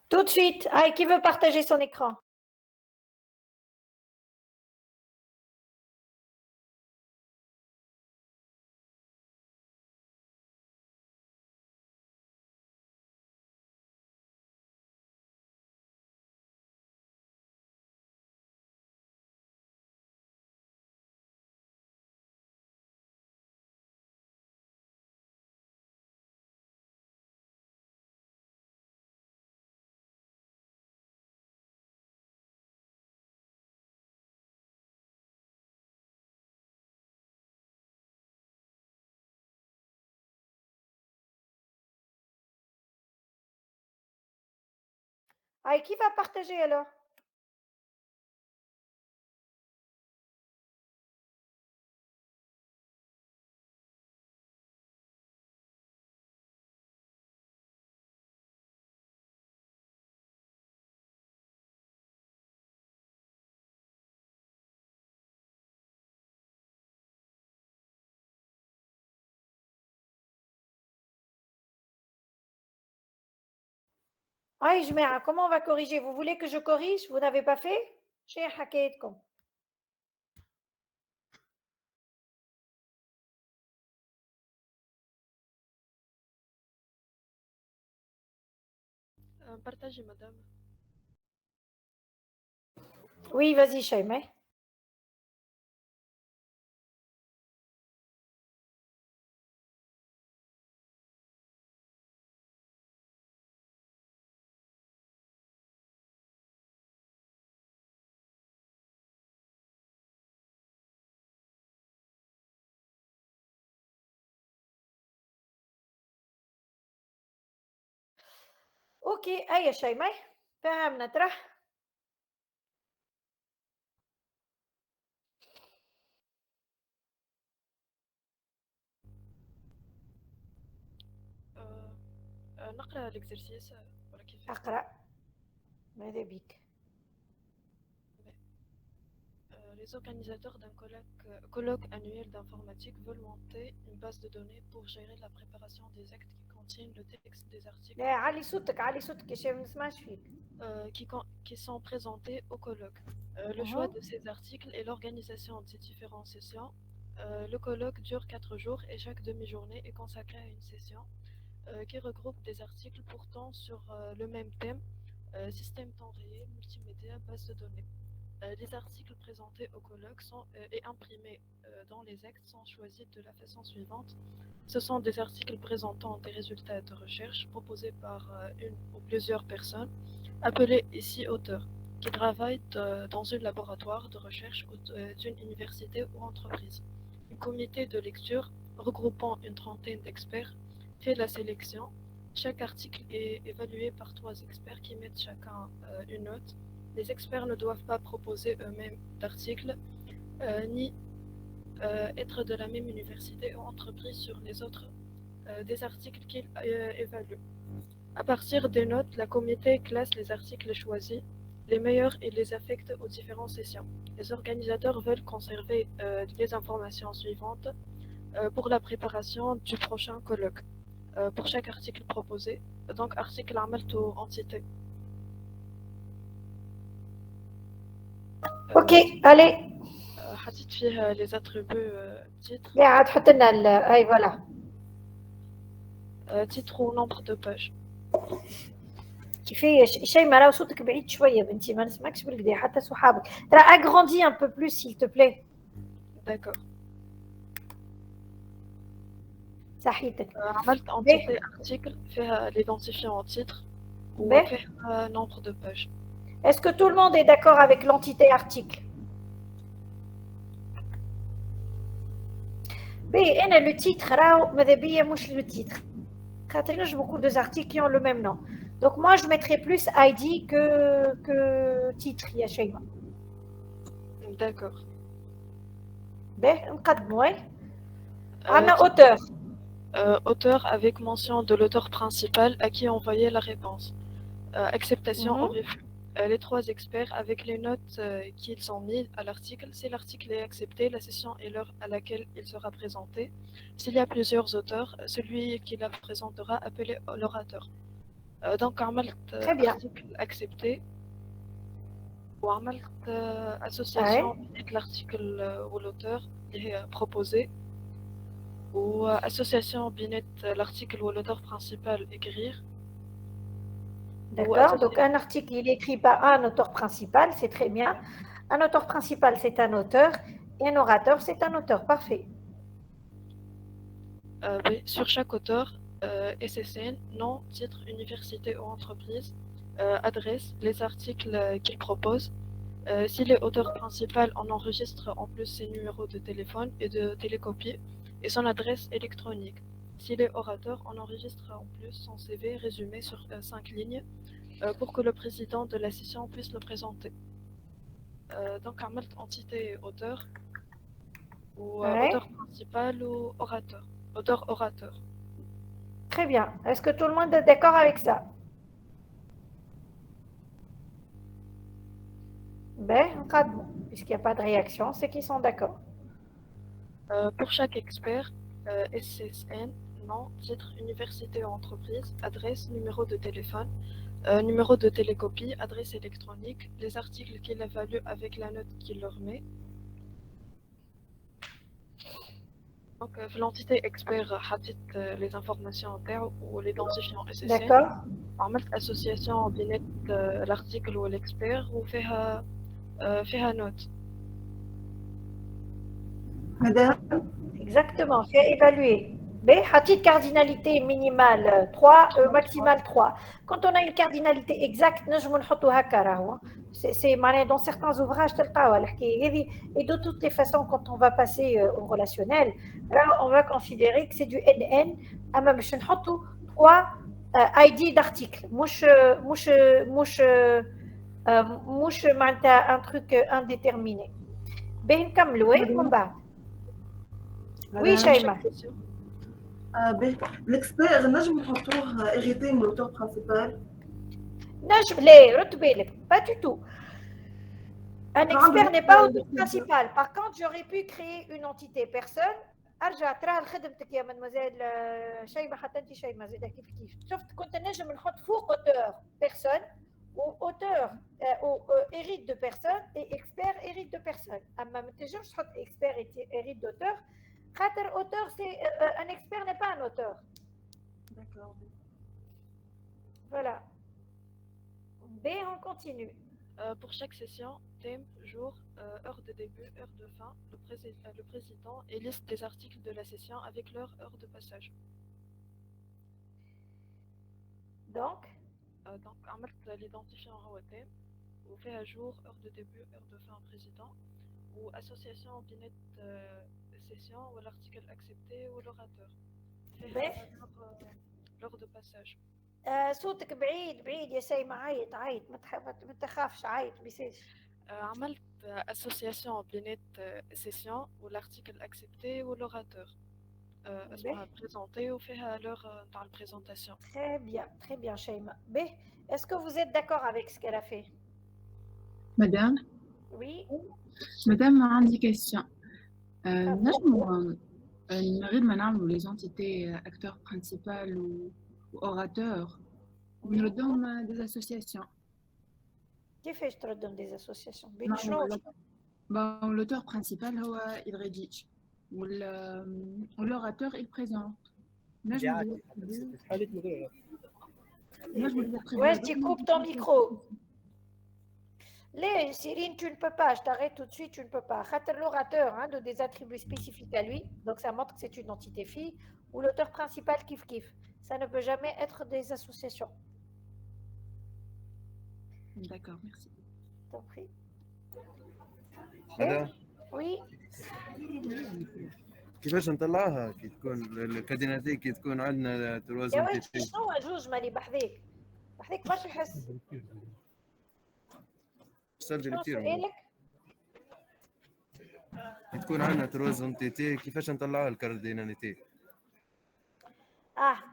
[SPEAKER 1] Tout de suite. Allez, qui veut partager son écran? Allez, qui va partager alors? Allez, Jméa, comment on va corriger? Vous voulez que je corrige? Vous n'avez pas fait? Chez Hakeitkom.
[SPEAKER 13] Partagez, madame.
[SPEAKER 1] Oui, vas-y, Shaima. اوكي اي شيماء فهمنا طرح.
[SPEAKER 13] نقرأ l'exercice ولا كيف؟
[SPEAKER 1] اقرا ماذا بك؟
[SPEAKER 13] Les organisateurs d'un colloque annuel d'informatique veulent monter une base de données pour gérer la préparation des actes qui contiennent le texte des articles
[SPEAKER 1] لا علي صوتك علي صوتك يا شيخ ما نسمعش فيك.
[SPEAKER 13] qui sont présentés au colloque. Le choix de ces articles et l'organisation de ces différentes sessions. Le colloque dure 4 jours et chaque demi-journée est consacrée à une session qui regroupe des articles portant sur le même thème, système temps réel, multimédia, base de données. Les articles présentés au colloque et imprimés dans les actes sont choisis de la façon suivante. Ce sont des articles présentant des résultats de recherche proposés par une ou plusieurs personnes, appelées ici auteurs, qui travaillent dans un laboratoire de recherche d'une université ou entreprise. Un comité de lecture regroupant une trentaine d'experts fait la sélection. Chaque article est évalué par 3 experts qui mettent chacun une note. Les experts ne doivent pas proposer eux-mêmes d'articles, ni être de la même université ou entreprise sur les autres des articles qu'ils évaluent. À partir des notes, la comité classe les articles choisis, les meilleurs, et les affecte aux différentes sessions. Les organisateurs veulent conserver les informations suivantes pour la préparation du prochain colloque. Pour chaque article proposé, donc article عملته entité.
[SPEAKER 1] Ok, allez.
[SPEAKER 13] حطيت فيها les attributs titre.
[SPEAKER 1] لا عاد حط لنا اي فوالا.
[SPEAKER 13] titre ou nombre de pages.
[SPEAKER 1] كيفاش شيماء راهو صوتك بعيد شويه بنتي ما نسمعكش بالكدا حتى صحابك. راه اغراندي un peu plus s'il te plaît.
[SPEAKER 13] D'accord.
[SPEAKER 1] صحيتك.
[SPEAKER 13] عملت entité article فيها l'identifiant en titre وفيها nombre de pages.
[SPEAKER 1] Est-ce que tout le monde est d'accord avec l'entité article? Oui, et le titre, le titre. J'ai beaucoup d'articles qui ont le même nom. Donc moi, je mettrais plus ID que titre.
[SPEAKER 13] D'accord.
[SPEAKER 1] Auteur.
[SPEAKER 13] Auteur avec mention de l'auteur principal à qui envoyer la réponse. Acceptation au refus. les 3 experts avec les notes qu'ils ont mises à l'article. Si l'article est accepté, la session et l'heure à laquelle il sera présenté. S'il y a plusieurs auteurs, celui qui la présentera appelé l'orateur. Donc,
[SPEAKER 1] Très bien.
[SPEAKER 13] article accepté ou association avec l'article ou l'auteur qui est proposé ou association bien l'article ou l'auteur principal écrire.
[SPEAKER 1] D'accord, donc un article, il est écrit par un auteur principal, c'est très bien. Un auteur principal, c'est un auteur, et un orateur, c'est un auteur, parfait.
[SPEAKER 13] Oui, sur chaque auteur, SSN, nom, titre, université ou entreprise, adresse, les articles qu'il propose. S'il est auteur principal, on enregistre en plus ses numéros de téléphone et de télécopie et son adresse électronique. S'il est orateur, on enregistre en plus son CV résumé sur 5 lignes pour que le président de la session puisse le présenter. Donc, entité auteur ou auteur principal ou orateur. Auteur-orateur.
[SPEAKER 1] Très bien. Est-ce que tout le monde est d'accord avec ça? Ben, puisqu'il n'y a pas de réaction, c'est qu'ils sont d'accord.
[SPEAKER 13] Pour chaque expert, SSN, nom, titre, université ou entreprise, adresse, numéro de téléphone, numéro de télécopie, adresse électronique, les articles qu'il évalue avec la note qu'il leur met. Donc, l'entité expert a les informations internes ou l'identifiant SSN.
[SPEAKER 1] D'accord.
[SPEAKER 13] عملت association بين l'article ou l'expert وفيها note.
[SPEAKER 1] Madame. Exactement, fait évaluer. Mais petite cardinalité minimale 3, maximale 3. Quand on a une cardinalité exacte, c'est dans certains ouvrages, et de toutes les façons, quand on va passer au relationnel, on va considérer que c'est du NN, même 3 ID d'article. Mouche un truc indéterminé. Ben comme oui, Shaima.
[SPEAKER 15] L'expert, نجم نحطوه hérité من l'auteur principal.
[SPEAKER 1] Pas du tout. Un expert n'est pas auteur principal. Par contre, j'aurais pu créer une entité personne. ارجع ترى لخدمتك يا مدموزيل شيماء حتى انت شيماء زيد كيف شفت كنت نجم نحط فوق auteur personne ou auteur ou hérite de personne et expert hérite de personne. اما ما تنجمش تحط expert hérite d'auteur. Auteur, c'est un expert n'est pas un auteur.
[SPEAKER 15] D'accord.
[SPEAKER 1] Voilà. B, on continue.
[SPEAKER 13] Pour chaque session, thème, jour, heure de début, heure de fin, le président et liste des articles de la session avec leur heure de passage.
[SPEAKER 1] Donc,
[SPEAKER 13] l'identifiant au thème, ou fait à jour, heure de début, heure de fin, président, ou association binette session ou l'article accepté ou l'orateur. L'heure de passage.
[SPEAKER 1] صوتك بعيد يا سيما عيط ما تخافش عيط بيسيش.
[SPEAKER 13] عملت association binette session ou l'article accepté ou l'orateur. اسمها présenter ou faire l'heure dans la présentation.
[SPEAKER 1] Très bien Shaima. B, est-ce que vous êtes d'accord avec ce qu'elle a fait?
[SPEAKER 8] Madame?
[SPEAKER 1] Oui.
[SPEAKER 8] Madame, عندي question. نجم غير ما نعملوا les entités acteurs principal ou orateur ونردهم des associations.
[SPEAKER 1] كيفاش تردهم des associations؟
[SPEAKER 8] l'auteur principal هو il rédige l'orateur il présente.
[SPEAKER 1] Ouais, tu coupes ton micro. Les Cyrine, tu ne peux pas, je t'arrête tout de suite, tu ne peux pas. L'orateur a des attributs spécifiques à lui, donc ça montre que c'est une entité fille, ou l'auteur principal kiff. Ça ne peut jamais être des associations.
[SPEAKER 8] D'accord, merci.
[SPEAKER 1] T'en prie.
[SPEAKER 16] Madame.
[SPEAKER 1] Oui.
[SPEAKER 16] كيفاش نطلعها كي تكون الكارديناليتي كي تكون عندنا تروز
[SPEAKER 1] يا ولد شنو جوج مالي بحذيك برشا يحس.
[SPEAKER 16] سجل كثير. تكون عندنا تروز انتيتي كيفاش نطلعوا الكارديناليتي؟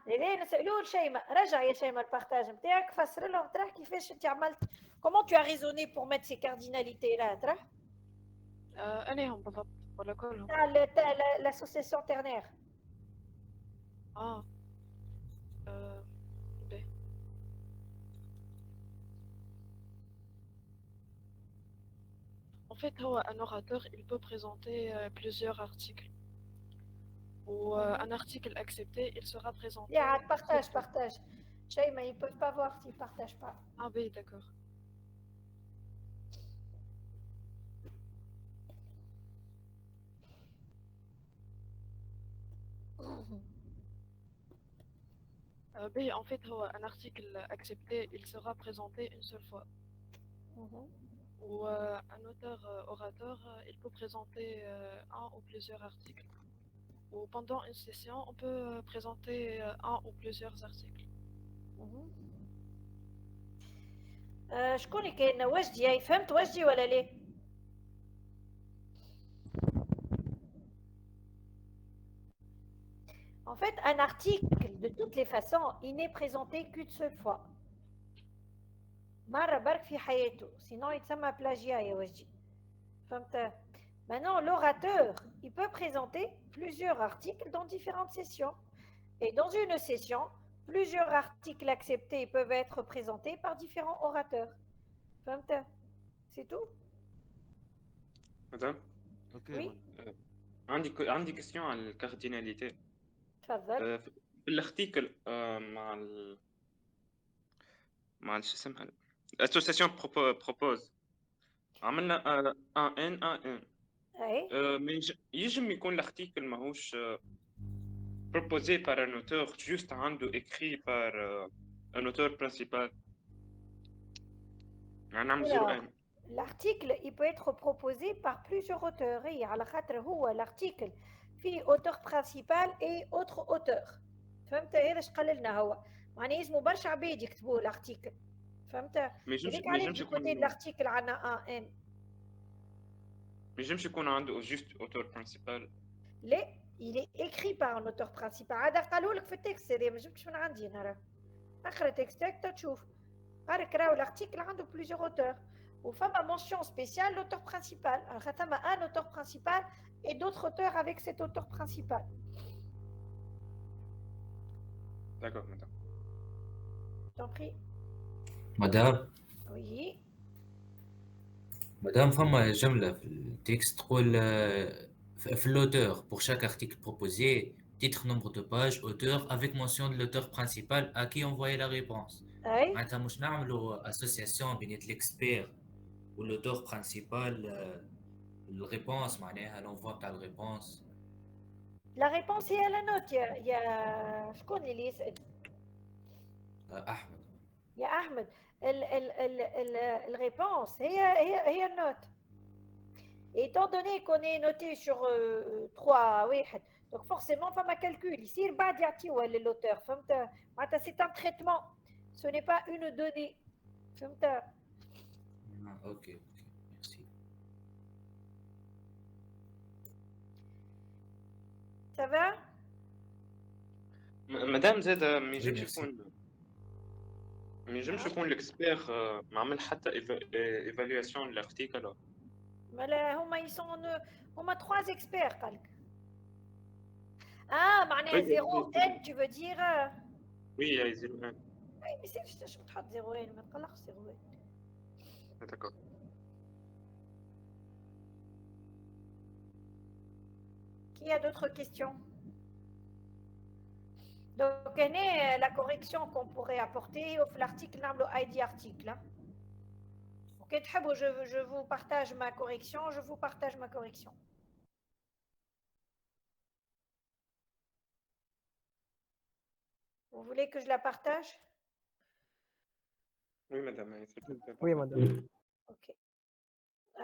[SPEAKER 1] ليه نسألوه لشيماء، رجع يا شيماء البارتاج نتاعك فسر لهم ترى كيفاش انت عملت Comment tu as raisonné pour mettre ces cardinalités-là, Tra?
[SPEAKER 13] أنهم بالضبط ولا كلهم؟
[SPEAKER 1] L'association ternaire.
[SPEAKER 13] باهي. En fait, un orateur, il peut présenter plusieurs articles. Ou un article accepté, il sera présenté.
[SPEAKER 1] Partage. Shaima, ils ne peuvent pas voir s'ils ne partagent pas.
[SPEAKER 13] Ah oui, d'accord. Oui, en fait, un article accepté, il sera présenté une seule fois. Ou un auteur orateur, il peut présenter un ou plusieurs articles. Ou pendant une session, on peut présenter un ou plusieurs articles.
[SPEAKER 1] شكون كاين وجدي؟ فهمت وجدي ولا ليه؟ En fait, un article, de toutes les façons, il n'est présenté qu'une seule fois. مرة برك في حياته، sinon يتسمى plagiat يا وجدي. فهمت؟ Maintenant, l'orateur, il peut présenter plusieurs articles dans différentes sessions. Et dans une session, plusieurs articles acceptés peuvent être présentés par différents orateurs. فهمت؟ C'est tout?
[SPEAKER 2] Madame?
[SPEAKER 1] Oui.
[SPEAKER 2] عندي question على الكارديناليتي.
[SPEAKER 1] تفضل.
[SPEAKER 2] في الارتيكل مع شو اسمها الاسوسياسيون بروبوز عملنا ان يجم يكون الارتيكل ماهوش proposé par un auteur juste عنده écrit par un auteur principal.
[SPEAKER 1] L'article, il peut être proposé par plusieurs auteurs. Et على خاطر هو l'article فيه auteur principal et autre auteur. فهمت؟ هذا اش قال لنا هو. معناه اسمه برشا عباد يكتبوا الارتيكل. فهمت؟ هذيك علاش يكون الارتيكل عندنا ان.
[SPEAKER 2] ما ينجمش يكون عنده juste auteur principal.
[SPEAKER 1] لا، il est écrit par un auteur principal. هذا قالوا لك في التكست، هذا ما جبتش من عندي انا راه. اقرا تكستك تشوف. قالك راهو الارتيكل عنده plusieurs auteurs. وفما mention spéciale l'auteur principal. فما un auteur principal et d'autres auteurs avec cet auteur principal.
[SPEAKER 2] D'accord, madame.
[SPEAKER 1] T'en prie.
[SPEAKER 17] Madame.
[SPEAKER 1] Oui.
[SPEAKER 17] Madame, فما جملة في التكست تقول في l'auteur pour chaque article proposé, titre, nombre de pages, auteur avec mention de l'auteur principal à qui envoyer la réponse. معناتها مش نعملوا association بين l'expert ou l'auteur principal الريبونس معناها l'envoi تاع الريبونس.
[SPEAKER 1] La réponse est à la note. Il y a شكون اللي يسأل؟
[SPEAKER 17] أحمد.
[SPEAKER 1] يا أحمد الريبونس هي النوت. Étant donné qu'on est noté sur 3 واحد, donc forcément فما calcul يصير بعد يعطيوها للauteur. فهمت؟ معناتها c'est un traitement. Ce n'est pas une donnée. فهمت؟
[SPEAKER 17] Ok, merci.
[SPEAKER 1] Ça va?
[SPEAKER 2] مدام زاد ما ينجمش يكون الاكسبير ما عمل حتى ايفالواسيون للارتيكل.
[SPEAKER 1] مالا هما هما 3 experts قالك. معناها 0 n tu veux dire?
[SPEAKER 2] Oui, il y a 0 n.
[SPEAKER 1] Oui, mais c'est je تحط 0 n ما تقلقش 0 n.
[SPEAKER 2] D'accord.
[SPEAKER 1] Qui a d'autres questions? Donc, la correction qu'on pourrait apporter au l'article, ID article. Ok, très beau, je vous partage ma correction, Vous voulez que je la partage?
[SPEAKER 2] Oui, madame.
[SPEAKER 3] Oui, madame.
[SPEAKER 1] Ok.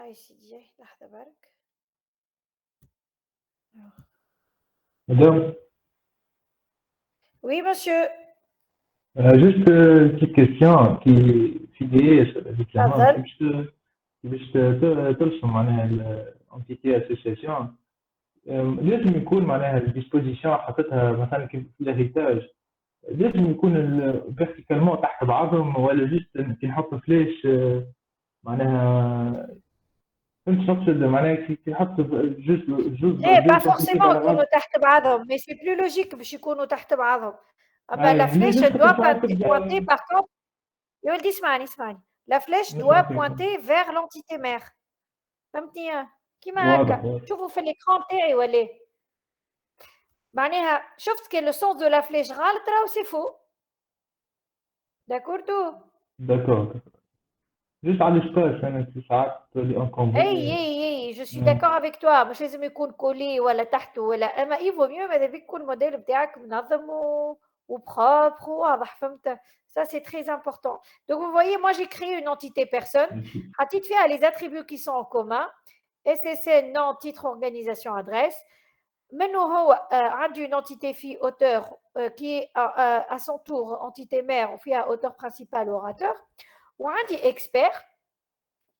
[SPEAKER 1] ici, لحظة برك.
[SPEAKER 18] Madame.
[SPEAKER 1] Oui, monsieur.
[SPEAKER 18] Juste une petite question qui est effectivement باش ترسم معناها الانتيتي اسوسياسيون لازم يكون معناها الديسبوزيسيون حطيتها مثلا في الهيريتاج لازم يكون فيرتيكالمون تحت بعضهم ولا جست كي نحط فلاش معناها فهمت شنو نقصد معناها كي نحط جزء
[SPEAKER 1] لا با فورسيمون يكونوا تحت بعضهم مي سي بلو لوجيك باش يكونوا تحت بعضهم اما لا فلاش دوا بوانتي باغ كونتر يا ولدي اسمعني لا فلاش دوا بوانتي فيغ لونتيتي مير فهمتني كيما هكا شوفوا في الاكران تاعي ولا معناها شفت كي لو سونس دو لا فلاش غلط راهو سي فو داكور تو
[SPEAKER 18] داكور جوست على الشطاش انا في ساعات اللي انكم
[SPEAKER 1] اي جو سوي داكور افيك توا مش لازم يكون كولي ولا تحته ولا اما ايفو ميو ماذا بيك يكون الموديل بتاعك منظم وبروبر وواضح فهمت ça c'est très important donc vous voyez moi j'ai créé une entité personne حطيت فيها les attributs qui sont en commun SSN nom titre organisation adresse منه هو عنده une entité fille auteur qui est à son tour entité mère وفيها auteur principal orateur وعندي expert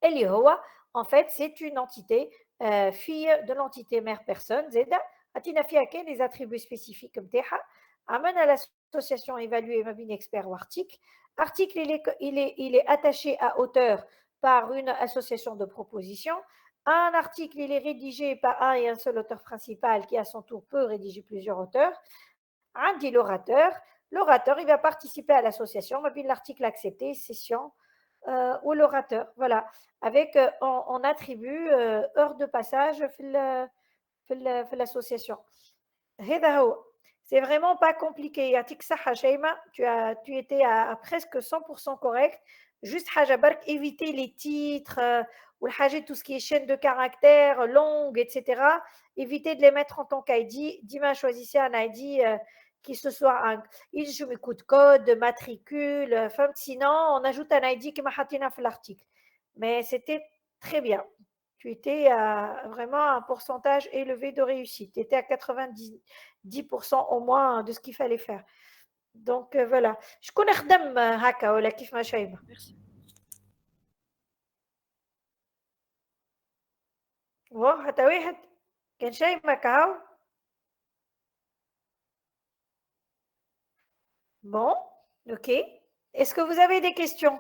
[SPEAKER 1] اللي هو en fait c'est une entité fille de l'entité mère personne زيدا عطينا فيها كاين les attributs spécifiques نتاعها عملنا l'association évaluée ما بين expert وarticle article il est attaché à auteur par une association de proposition. Un article il est rédigé par un et un seul auteur principal qui à son tour peut rédiger plusieurs auteurs. Un dit l'orateur il va participer à l'association ما بين l'article accepté session ou l'orateur, voilà, avec on attribue heure de passage في l'association. C'est vraiment pas compliqué. يعطيك الصحة شيماء, tu étais à presque 100% correct. Juste حاجة برك éviter les titres ou tout ce qui est chaîne de caractères longue, etc. Éviter de les mettre en tant qu'ID. Dima choisissez un ID qui ce soit un coup de code, matricule, sinon on ajoute un ID qui m'a hatina fait l'article. Mais c'était très bien. Tu étais à vraiment un pourcentage élevé de réussite. Tu étais à 90% au moins de ce qu'il fallait faire. Donc voilà. Je connais خدم هكا ولا كيف ما شايفه.
[SPEAKER 13] Merci.
[SPEAKER 1] حتى واحد كان شايف ما كهو. Bon, ok. Est-ce que vous avez des questions?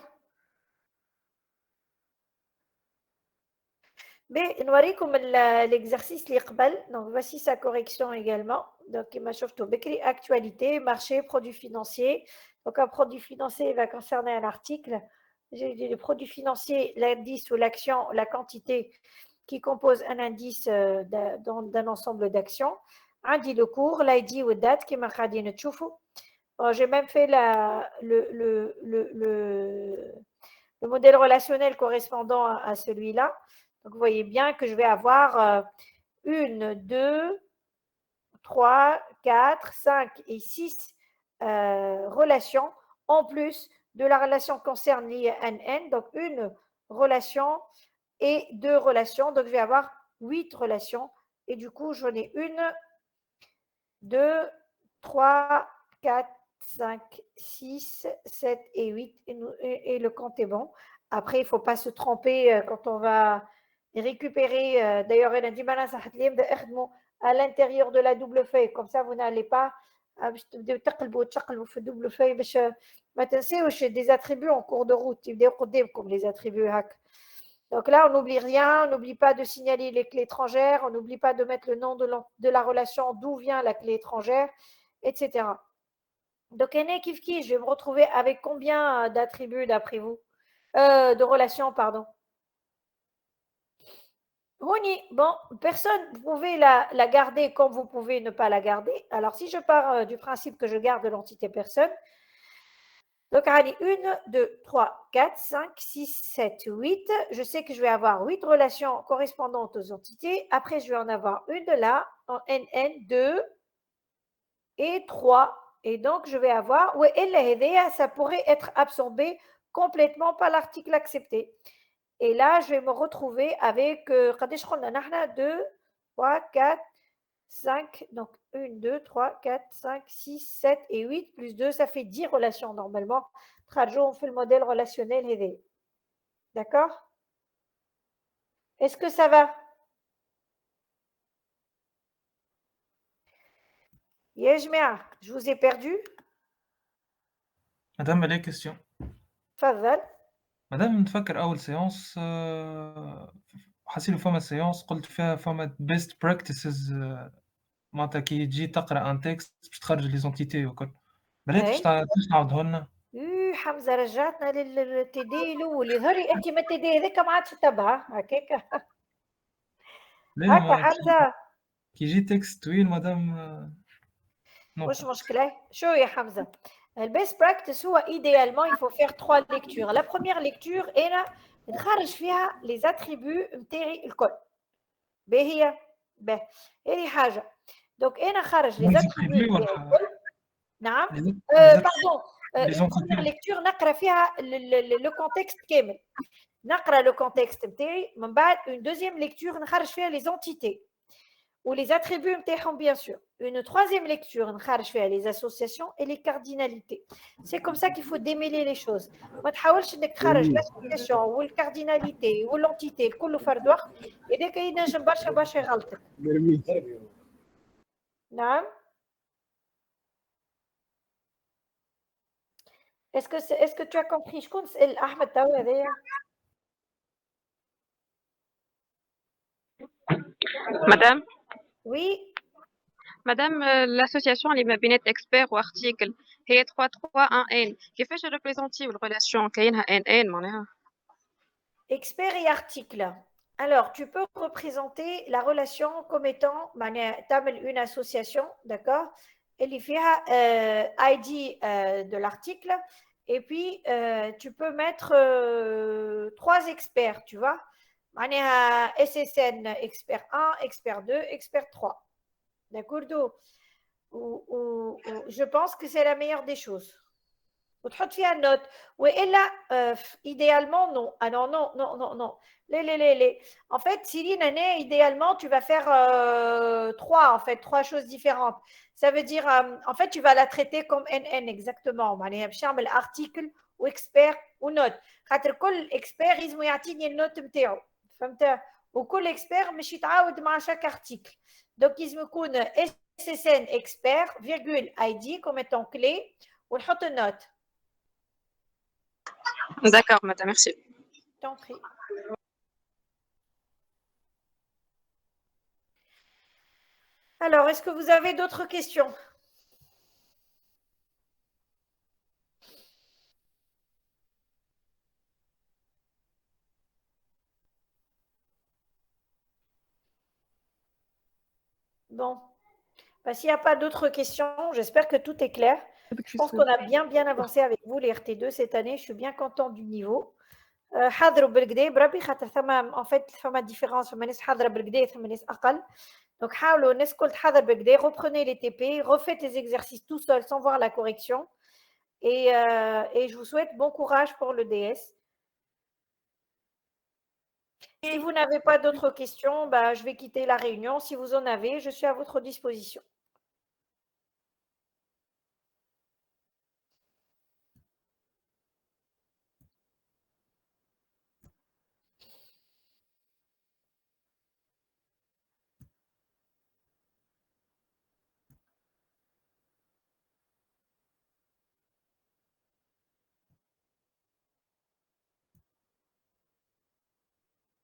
[SPEAKER 1] Mais نوريكم l'exercice اللي قبل. Donc voici sa correction également. Donc il m'a chauffé écrit actualité, marché, produits financiers. Donc un produit financier va concerner un article. J'ai dit les produits financiers, l'indice ou l'action, la quantité qui compose un indice d'un ensemble d'actions. Un dit le cours, l'ID ou date qui m'a dit ne tchoufou. J'ai même fait le modèle relationnel correspondant à celui-là. Donc, vous voyez bien que je vais avoir 1, 2, 3, 4, 5 et 6 relations en plus de la relation concerne liée à NN. Donc, une relation et 2 relations. Donc, je vais avoir 8 relations. Et du coup, j'en ai 1, 2, 3, 4, 5, 6, 7 et 8 et le compte est bon. Après, il ne faut pas se tromper quand on va récupérer. D'ailleurs, il a dit à l'intérieur de la double feuille. Comme ça, vous n'allez pas double feuille. Des attributs en cours de route. Comme les attributs hack. Donc là, on n'oublie rien. On n'oublie pas de signaler les clés étrangères. On n'oublie pas de mettre le nom de la relation, d'où vient la clé étrangère, etc. Donc, je vais me retrouver avec combien d'attributs d'après vous? De relations, pardon. Bon, personne, vous pouvez la garder comme vous pouvez ne pas la garder. Alors, si je pars du principe que je garde l'entité personne, donc, 1, 2, 3, 4, 5, 6, 7, 8. Je sais que je vais avoir 8 relations correspondantes aux entités. Après, je vais en avoir une de là, en NN, 2 et 3. Et donc, je vais avoir, ça pourrait être absorbé complètement par l'article accepté. Et là, je vais me retrouver avec 2, 3, 4, 5. Donc, 1, 2, 3, 4, 5, 6, 7 et 8 plus 2, ça fait 10 relations normalement. On fait le modèle relationnel. D'accord? Est-ce que ça va? Je vous ai perdu.
[SPEAKER 14] مدام لي كيستيون.
[SPEAKER 1] تفضل.
[SPEAKER 14] مدام نتفكر أول سيونس حاسين فما سيونس قلت فيها فما best practices معناتها كي تجي تقرا ان تكست باش تخرج لي زونتيتي وكل. بلاتي باش تعاودها لنا.
[SPEAKER 1] حمزه رجعتنا للتي دي الاول، يظهر انت ما التي دي هذاك ما عادش تتبعها هكاك. هكا حمزه
[SPEAKER 14] كي يجي تكست طويل مدام
[SPEAKER 1] مش مشكله. شو يا حمزه البيست براكتس هو idéalement il faut faire 3 lectures. La première lecture انا نخرج فيها لي زاتريبيو نتاعي الكل. باهي باهي هذه حاجه. دونك انا خرج لي زاتريبيو نتاعي الكل. نعم باردون première lecture نقرا فيها لو كونتكست كامل، نقرا لو كونتكست نتاعي، من بعد une deuxième lecture نخرج فيها لي زونتيتي ou les attributs نتاعهم bien sûr. Une troisième lecture نخرج فيها les associations et les cardinalités. C'est comme ça qu'il faut démêler les choses. ما تحاولش انك تخرج l'association والcardinalité والentité الكل فرد واحد، هذاك ينجم برشا يغلطك. نعم. Est-ce que tu as compris شكون سأل أحمد توا هذايا؟
[SPEAKER 19] Madame.
[SPEAKER 1] Oui.
[SPEAKER 19] Madame, l'association اللي ما بين expert وارتيكل هي 3-3-1-N. كيفاش représenter الريلاسيون كاينها N معناها؟
[SPEAKER 1] Expert et article. Alors, tu peux représenter la relation comme étant une association, d'accord? Elle fait ID de l'article et puis tu peux mettre 3 experts, tu vois? SSN expert 1, expert 2, expert 3. D'accord? Je pense que c'est la meilleure des choses. وتحط فيها النوت والا idéalement non. Ah non. Les. En fait, Céline, idéalement, tu vas faire 3 choses différentes. Ça veut dire, en fait, tu vas la traiter comme NN exactement. بنعمل article ou expert ou note. خاطر كل expert لازم يعطيني النوت نتاعو. فهمت؟ وكل expert مش يتعاود مع chaque article. Donc, لازم يكون SSN expert, virgule ID comme étant clé ونحط النوت.
[SPEAKER 19] D'accord, madame, merci.
[SPEAKER 1] T'en prie. Alors, est-ce que vous avez d'autres questions? Bon. S'il n'y a pas d'autres questions, j'espère que tout est clair. Je pense qu'on a bien avancé avec vous, les RT2, cette année. Je suis bien contente du niveau. حاضروا بالكدا بربي خاطر ثما en fait ثما différence فما ناس حاضره بالكدا ثما ناس اقل. Donc حاولوا الناس الكل تحضر بالكدا. Reprenez les TP, refaites les exercices tout seul sans voir la correction. Et je vous souhaite bon courage pour le DS. Si vous n'avez pas d'autres questions, je vais quitter la réunion. Si vous en avez, je suis à votre disposition.